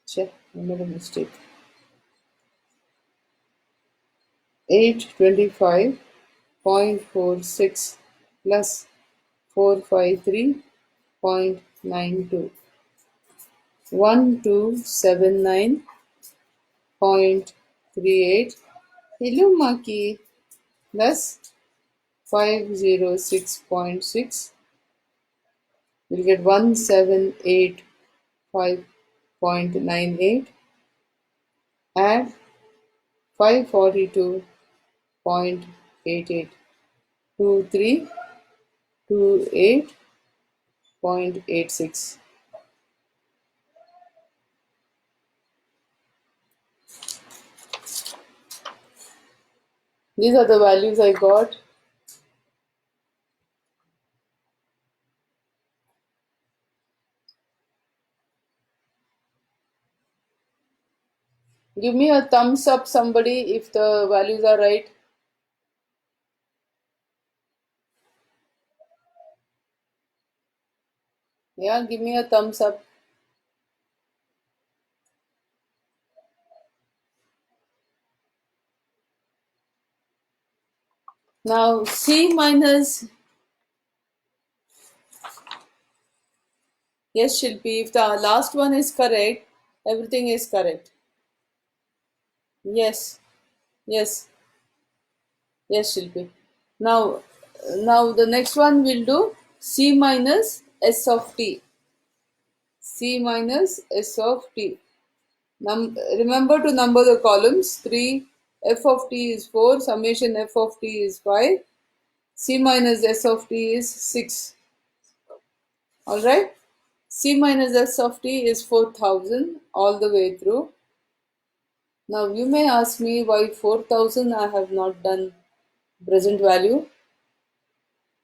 check, I made a mistake, 825.46 plus 453.92, 1279.38. Hello, Maki. Plus 506.6. We'll get 1785.98. Add 542.88. 2328.86. These are the values I got. Give me a thumbs up, somebody, if the values are right. Yeah, give me a thumbs up. Now C minus, yes, Shilpi, if the last one is correct, everything is correct. Yes, yes, yes, Shilpi. Now the next one we'll do C minus S of t. C minus S of t. Remember to number the columns. 3, f of t is 4, summation f of t is 5, C minus S of t is 6. Alright? C minus S of t is 4000 all the way through. Now you may ask me why 4000 I have not done present value.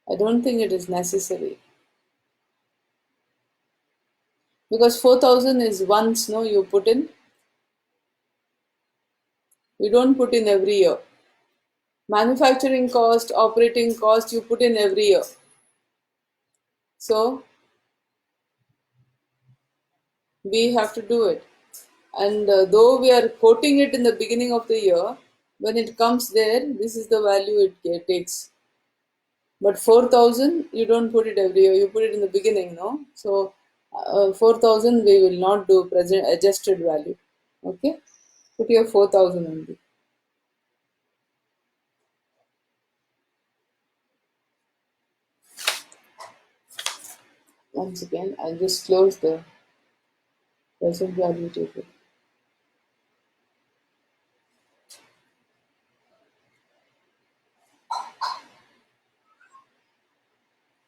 I don't think it is necessary. Because 4000 is once, no, you put in. You don't put in every year. Manufacturing cost, operating cost, you put in every year. So we have to do it. And though we are quoting it in the beginning of the year, when it comes there, this is the value it takes. But 4,000, you don't put it every year, you put it in the beginning, no? So 4,000 we will not do present adjusted value. Okay? Put your 4,000 only. Once again, I'll just close the present value table.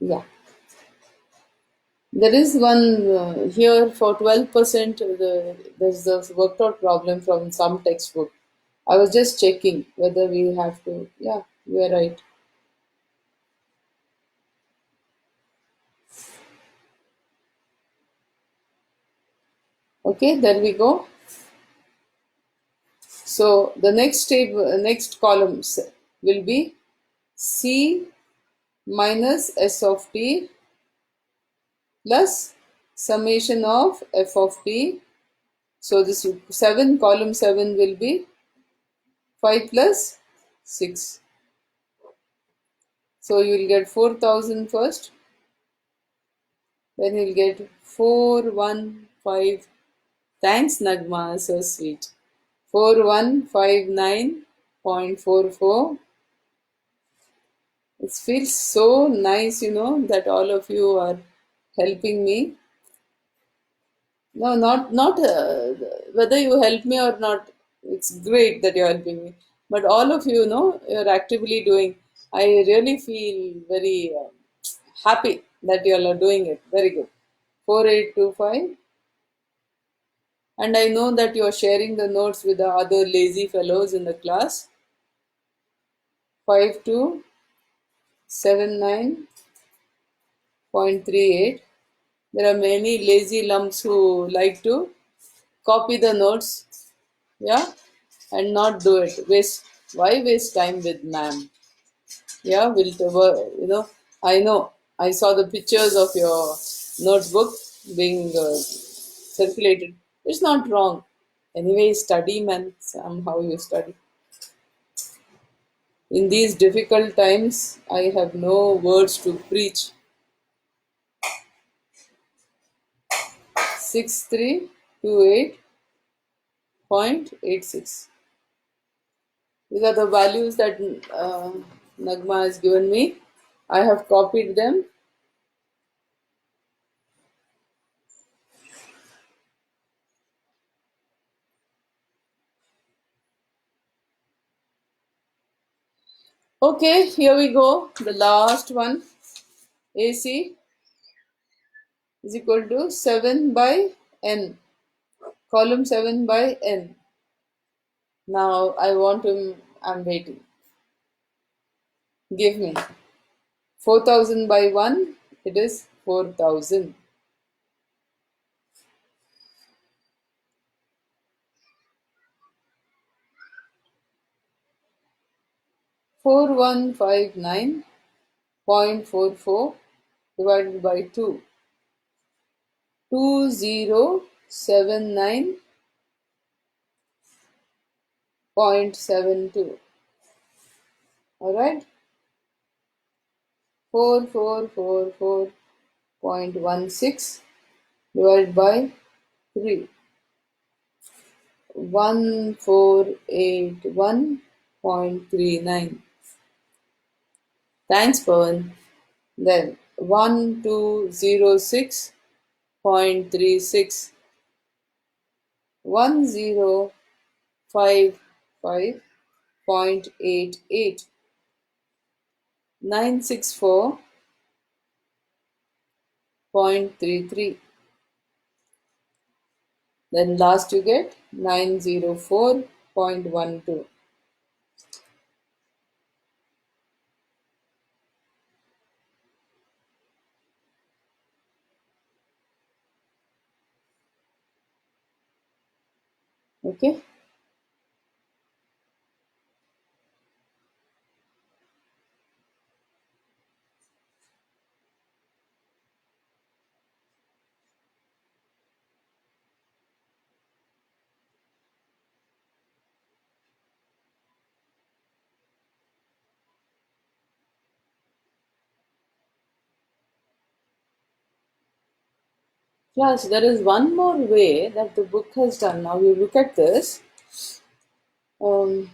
Yeah. There is one here for 12%. There's a worked out problem from some textbook. I was just checking whether we have to. Yeah, you are right. Okay, there we go. So the next table, next columns will be C minus S of t plus summation of f of t. So this 7, column 7 will be 5 plus 6. So you will get 4,000 first, then you'll get 415. Thanks, Nagma, so sweet. 4159.44. It feels so nice, that all of you are helping me. No, not whether you help me or not. It's great that you're helping me. But all of you know you're actively doing. I really feel very happy that you all are doing it. Very good. 4825. And I know that you're sharing the notes with the other lazy fellows in the class. 5279.38. There are many lazy lumps who like to copy the notes, yeah, and not do it. Waste. Why waste time with ma'am? Yeah, I know. I saw the pictures of your notebook being circulated. It's not wrong. Anyway, study, man. Somehow you study. In these difficult times, I have no words to preach. 6328.86. These are the values that Nagma has given me. I have copied them. Okay, here we go. The last one. AC is equal to 7 by n. Column 7 by n. Now I'm waiting. Give me. 4,000 by 1, it is 4,000. 4159.44 divided by 2. 2079.72. Alright? 4444.16 divided by 3. 1481.39. Thanks, Pawan. Then 1206.36. 1055.88. 964.33. Then last you get 904.12. Okay? Plus, there is one more way that the book has done. Now you look at this. Um,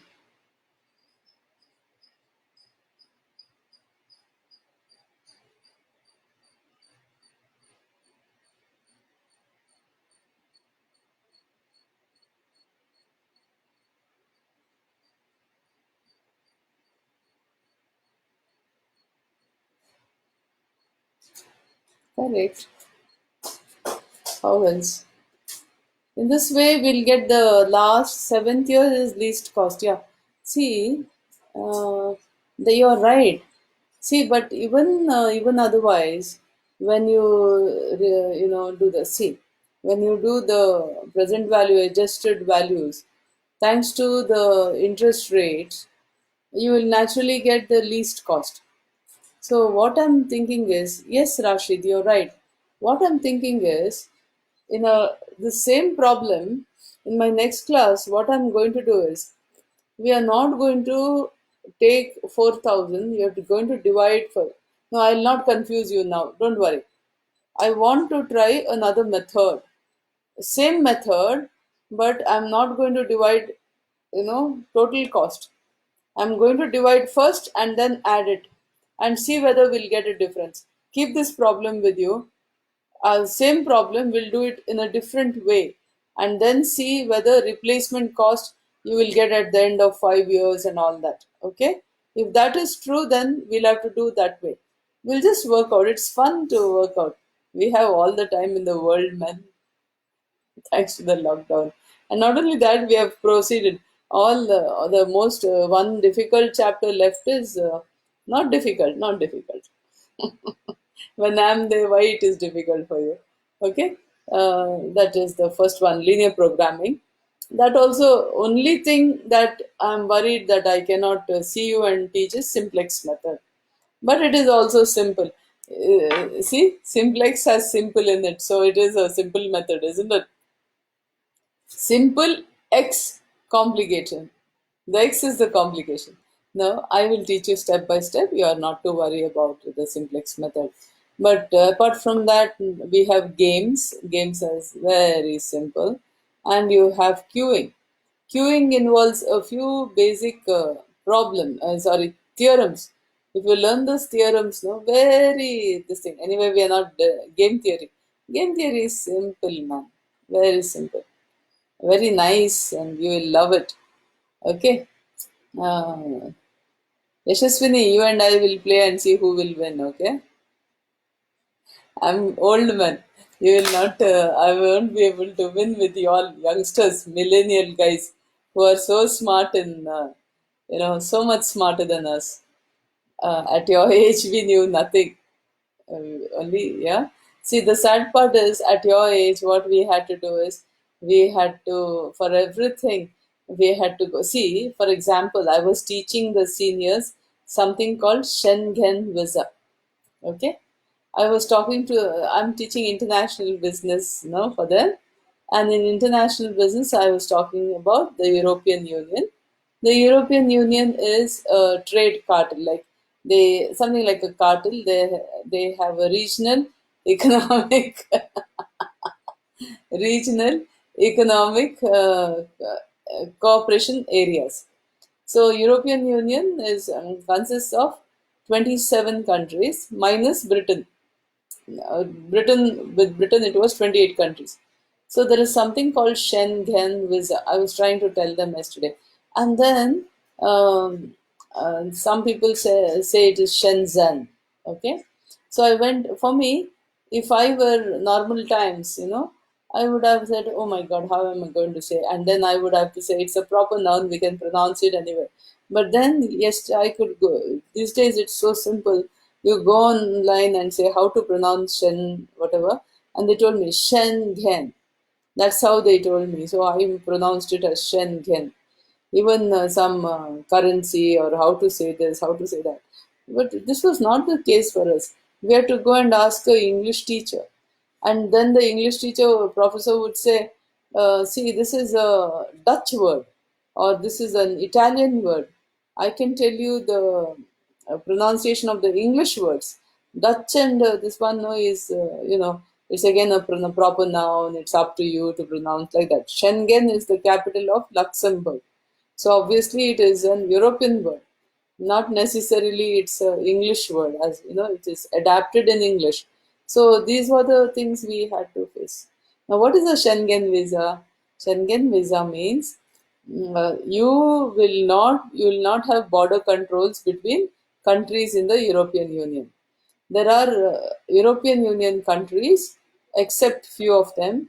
Correct. How else? In this way, we'll get the last seventh year is least cost. Yeah. See, you're right. See, but even otherwise, when you do the see, when you do the present value adjusted values, thanks to the interest rates, you will naturally get the least cost. So what I'm thinking is, yes, Rashid, you're right. What I'm thinking is, in the same problem in my next class, what I'm going to do is, we are not going to take 4,000. You're going to divide for. No, I'll not confuse you now. Don't worry. I want to try another method. Same method, but I'm not going to divide. Total cost. I'm going to divide first and then add it and see whether we'll get a difference. Keep this problem with you. Same problem, we'll do it in a different way and then see whether replacement cost you will get at the end of 5 years and all that. Okay? If that is true, then we'll have to do that way. We'll just work out. It's fun to work out. We have all the time in the world, man, thanks to the lockdown. And not only that, we have proceeded. All the most one difficult chapter left is not difficult, not difficult. When I'm there, why it is difficult for you? Okay, that is the first one, linear programming. That also only thing that I'm worried that I cannot see you and teach is simplex method, but it is also simple. See, simplex has simple in it, so it is a simple method, isn't it? Simple X complication. The X is the complication. Now, I will teach you step by step. You are not to worry about the simplex method. But apart from that, we have games. Games is very simple. And you have queuing. Queuing involves a few basic theorems. If you learn those theorems, no, very this thing. Anyway, we are not game theory. Game theory is simple, man. Very simple, very nice, and you will love it. Okay. Uh, Yashaswini, you and I will play and see who will win. Okay. I'm old man. You will not. I won't be able to win with you all youngsters, millennial guys who are so smart and so much smarter than us. At your age, we knew nothing. Only, yeah. See, the sad part is at your age, what we had to do is we had to, for everything, we had to go. See, for example, I was teaching the seniors something called Schengen visa. Okay. I was talking to, I'm teaching international business, for them. And in international business, I was talking about the European Union. The European Union is a trade cartel, like something like a cartel. They have a economic, regional economic cooperation areas. So European Union is consists of 27 countries minus Britain. With Britain it was 28 countries. So there is something called Schengen visa. I was trying to tell them yesterday, and then some people say it is Shenzhen. Okay, so I went. For me, if I were normal times, I would have said, "Oh my God, how am I going to say?" And then I would have to say it's a proper noun. We can pronounce it anyway. But then, yes, I could go. These days, it's so simple. You go online and say how to pronounce Shen, whatever, and they told me Schengen. That's how they told me. So I pronounced it as Schengen. Even some currency or how to say this, how to say that. But this was not the case for us. We had to go and ask the English teacher. And then the English teacher, professor would say, see, this is a Dutch word or this is an Italian word. I can tell you the pronunciation of the English words. Dutch and this one no, is, It's again a proper noun. It's up to you to pronounce like that. Schengen is the capital of Luxembourg. So obviously it is an European word, not necessarily it's a English word, as you know, it is adapted in English. So these were the things we had to face. Now, what is a Schengen visa? Schengen visa means you will not have border controls between countries in the European Union. There are European Union countries, except few of them,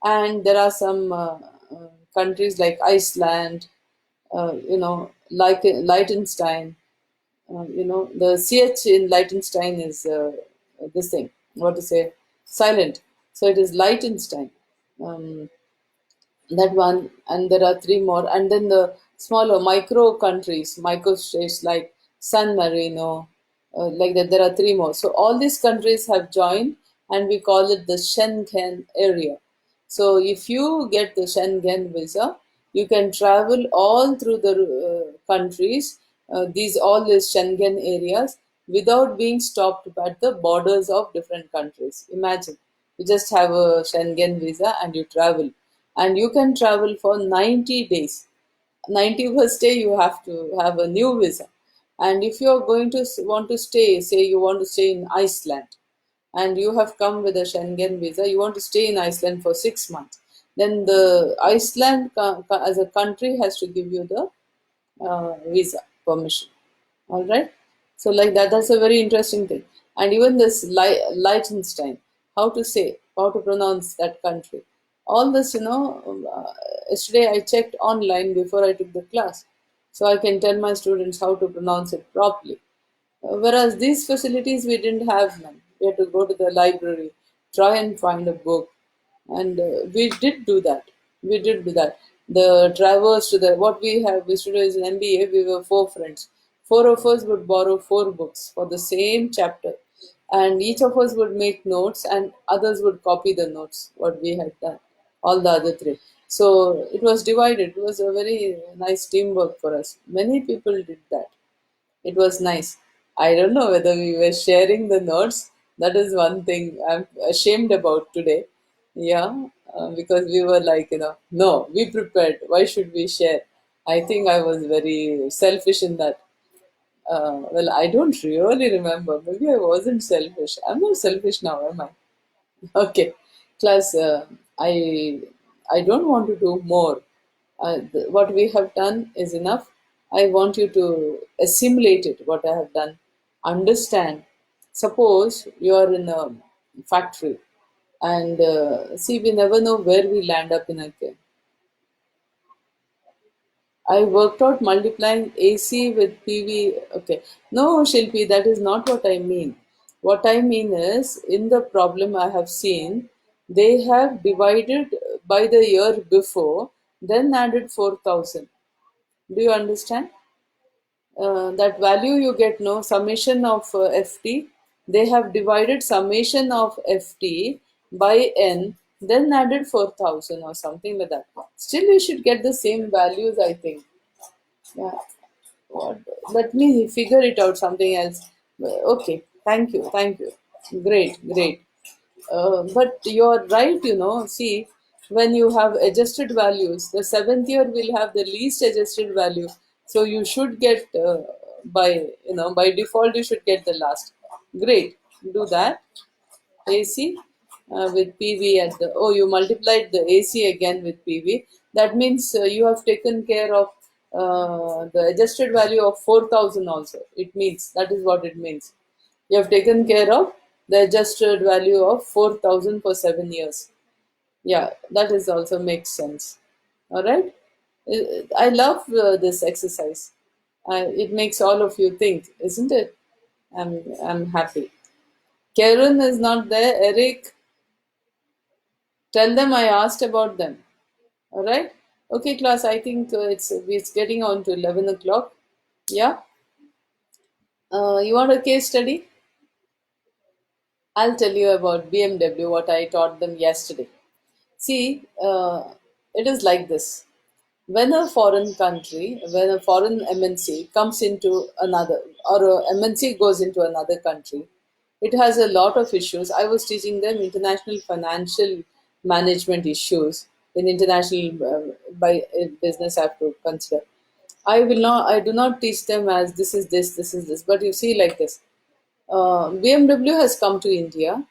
and there are some countries like Iceland, like Liechtenstein. The CH in Liechtenstein is this thing, what to say, silent. So it is Liechtenstein. Um, that one, and there are three more, and then the smaller micro countries, micro states like San Marino, like that. There are three more. So all these countries have joined, and we call it the Schengen area. So if you get the Schengen visa, you can travel all through the countries, these all these Schengen areas, without being stopped at the borders of different countries. Imagine you just have a Schengen visa and you travel, and you can travel for 90 days. 91st day you have to have a new visa. And if you are going to want to stay, say you want to stay in Iceland, and you have come with a Schengen visa, you want to stay in Iceland for 6 months, then the Iceland as a country has to give you the visa permission. All right. So like that, that's a very interesting thing. And even this Liechtenstein, how to say, how to pronounce that country. All this, yesterday I checked online before I took the class, so I can tell my students how to pronounce it properly. Whereas these facilities we didn't have none. We had to go to the library, try and find a book, and we did do that. We did do that. The traverse to the what we have. We studied in MBA. We were four friends. Four of us would borrow four books for the same chapter, and each of us would make notes, and others would copy the notes what we had done. All the other three. So it was divided. It was a very nice teamwork for us. Many people did that. It was nice. I don't know whether we were sharing the notes. That is one thing I'm ashamed about today. Yeah, because we were like, no, we prepared. Why should we share? I think I was very selfish in that. Well, I don't really remember. Maybe I wasn't selfish. I'm not selfish now, am I? Okay, class. I don't want to do more. What we have done is enough. I want you to assimilate it. What I have done, understand. Suppose you are in a factory, and see, we never know where we land up in a game. I worked out multiplying AC with PV. Okay. No, Shilpi, that is not what I mean. What I mean is, in the problem I have seen, they have divided by the year before, then added 4,000. Do you understand? That value you get, no, summation of FT, they have divided summation of FT by N, then added 4,000 or something like that. Still, you should get the same values, I think. Yeah. What? Let me figure it out something else. Okay, thank you. Great, great. But you're right, See, when you have adjusted values, the seventh year will have the least adjusted value. So you should get by default, you should get the last. Great, do that. AC with PV at the, oh, you multiplied the AC again with PV. That means you have taken care of the adjusted value of 4,000 also. It means, that is what it means. You have taken care of the adjusted value of 4,000 for 7 years. Yeah, that is also makes sense. All right. I love this exercise. It makes all of you think, isn't it? I'm happy. Karen is not there. Eric, tell them I asked about them. All right. Okay, class. I think it's getting on to 11 o'clock. Yeah. You want a case study? I'll tell you about BMW. What I taught them yesterday. See, it is like this. When a foreign country, when a foreign MNC comes into another, or a MNC goes into another country, It has a lot of issues. I was teaching them international financial management issues in international by business I have to consider. I do not teach them as this is this. But you see, like this, BMW has come to India.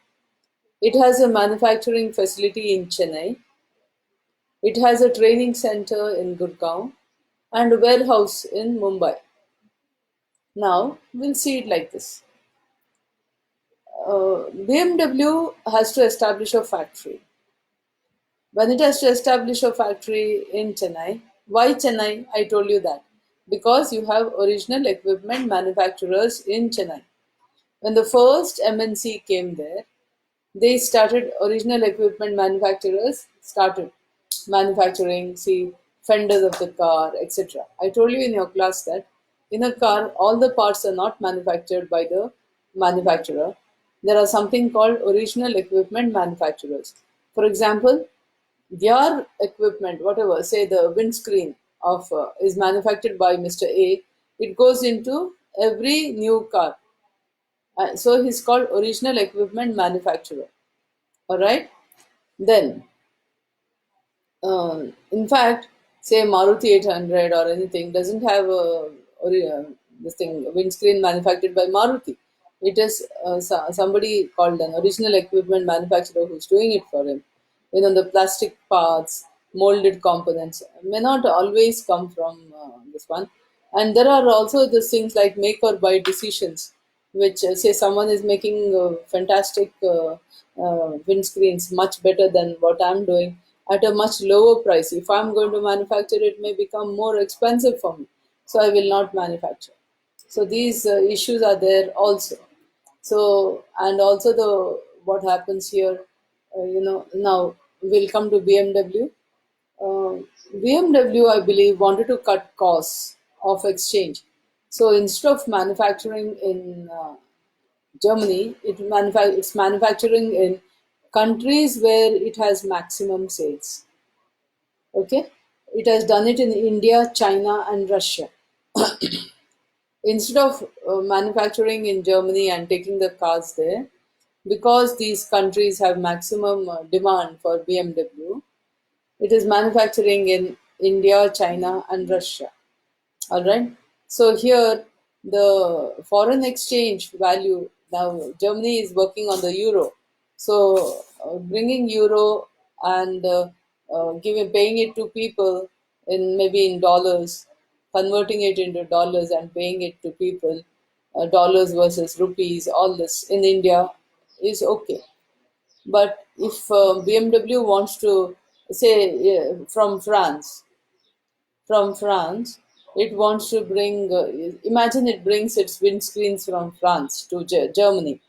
It has a manufacturing facility in Chennai. It has a training center in Gurgaon and a warehouse in Mumbai. Now we'll see it like this. BMW has to establish a factory. When it has to establish a factory in Chennai, why Chennai? I told you that. Because you have original equipment manufacturers in Chennai. When the first MNC came there, they started original equipment manufacturers started manufacturing, see, fenders of the car, etc. I told you in your class that in a car all the parts are not manufactured by the manufacturer. There are something called original equipment manufacturers. For example, their equipment, whatever, say the windscreen of is manufactured by Mr. A, it goes into every new car. So he's called original equipment manufacturer. All right. Then, in fact, say Maruti 800 or anything doesn't have this thing windscreen manufactured by Maruti. It is somebody called an original equipment manufacturer who's doing it for him. The plastic parts, molded components may not always come from this one. And there are also the things like make or buy decisions, which say someone is making fantastic windscreens much better than what I'm doing at a much lower price. If I'm going to manufacture, it may become more expensive for me. So I will not manufacture. So these issues are there also. So, and also the what happens here, now we'll come to BMW. uh, BMW, I believe, wanted to cut costs of exchange. So instead of manufacturing in Germany, it's manufacturing in countries where it has maximum sales. Okay, it has done it in India, China, and Russia. Instead of manufacturing in Germany and taking the cars there, because these countries have maximum demand for BMW, it is manufacturing in India, China, and Russia. All right. So here, the foreign exchange value, now Germany is working on the euro. So bringing euro and giving paying it to people in maybe in dollars, converting it into dollars and paying it to people, dollars versus rupees, all this in India is okay. But if BMW wants to say from France, it wants to bring, imagine it brings its windscreens from France to Germany.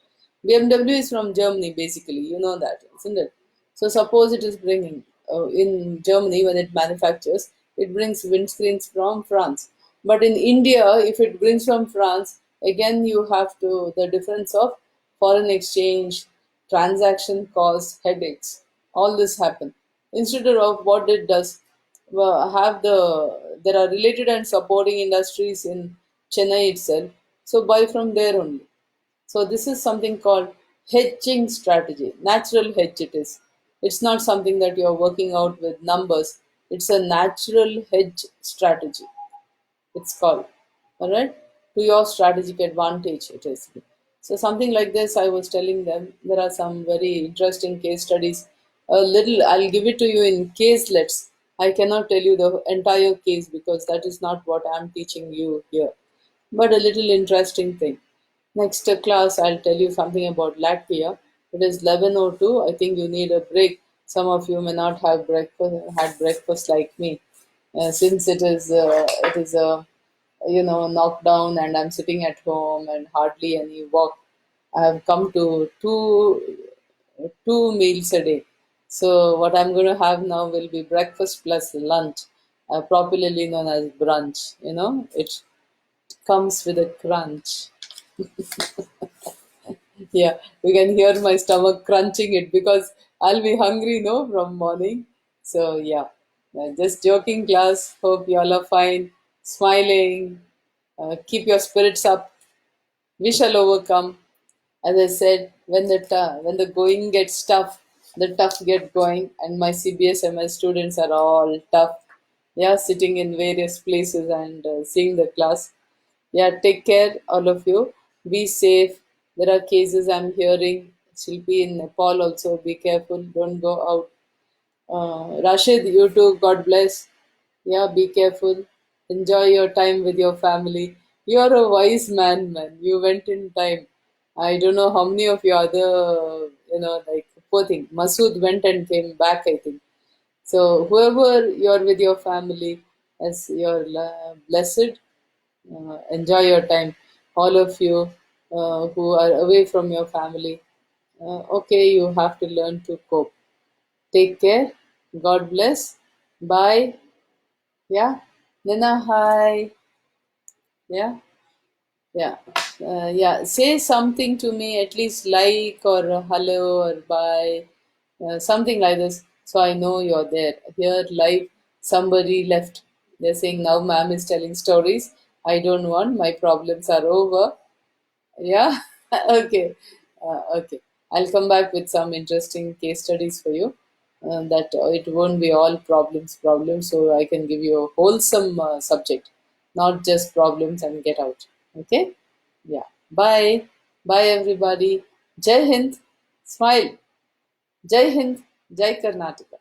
BMW is from Germany, basically, you know that, isn't it? So, suppose it is bringing in Germany when it manufactures, it brings windscreens from France. But in India, if it brings from France, again you have to, the difference of foreign exchange, transaction costs, headaches, all this happen. Instead of what it does, have there are related and supporting industries in Chennai itself. So buy from there only. So this is something called hedging strategy. Natural hedge it is. It's not something that you're working out with numbers. It's a natural hedge strategy. It's called. All right. To your strategic advantage it is. So something like this I was telling them. There are some very interesting case studies. A little I'll give it to you in caselets. I cannot tell you the entire case because that is not what I'm teaching you here. But a little interesting thing. Next class, I'll tell you something about Latvia. It is 11:02. I think you need a break. Some of you may not have had breakfast like me, since it is a knockdown, and I'm sitting at home and hardly any work. I have come to two meals a day. So what I'm going to have now will be breakfast plus lunch, popularly known as brunch. It comes with a crunch. Yeah, you can hear my stomach crunching it because I'll be hungry, no, from morning. So yeah, just joking, class. Hope you all are fine, smiling. Keep your spirits up. We shall overcome. As I said, when the going gets tough, the tough get going, and my CBSMS students are all tough. Yeah, sitting in various places and seeing the class. Yeah, take care, all of you. Be safe. There are cases I'm hearing. Shilpi in Nepal also. Be careful. Don't go out. Rashid, you too. God bless. Yeah, be careful. Enjoy your time with your family. You're a wise man, man. You went in time. I don't know how many of your other, like poor thing. Masood went and came back, I think. So whoever you're with your family, as you're blessed, enjoy your time. All of you who are away from your family, okay, you have to learn to cope. Take care. God bless. Bye. Yeah. Nina, hi. Yeah. Yeah. Yeah. Say something to me, at least like or hello or bye. Something like this. So I know you're there. Here, live, somebody left. They're saying now ma'am is telling stories. I don't want. My problems are over. Yeah. Okay. Okay. I'll come back with some interesting case studies for you. That it won't be all problems. So I can give you a wholesome subject, not just problems and get out. Okay. Yeah. Bye. Bye, everybody. Jai Hind. Smile. Jai Hind. Jai Karnataka.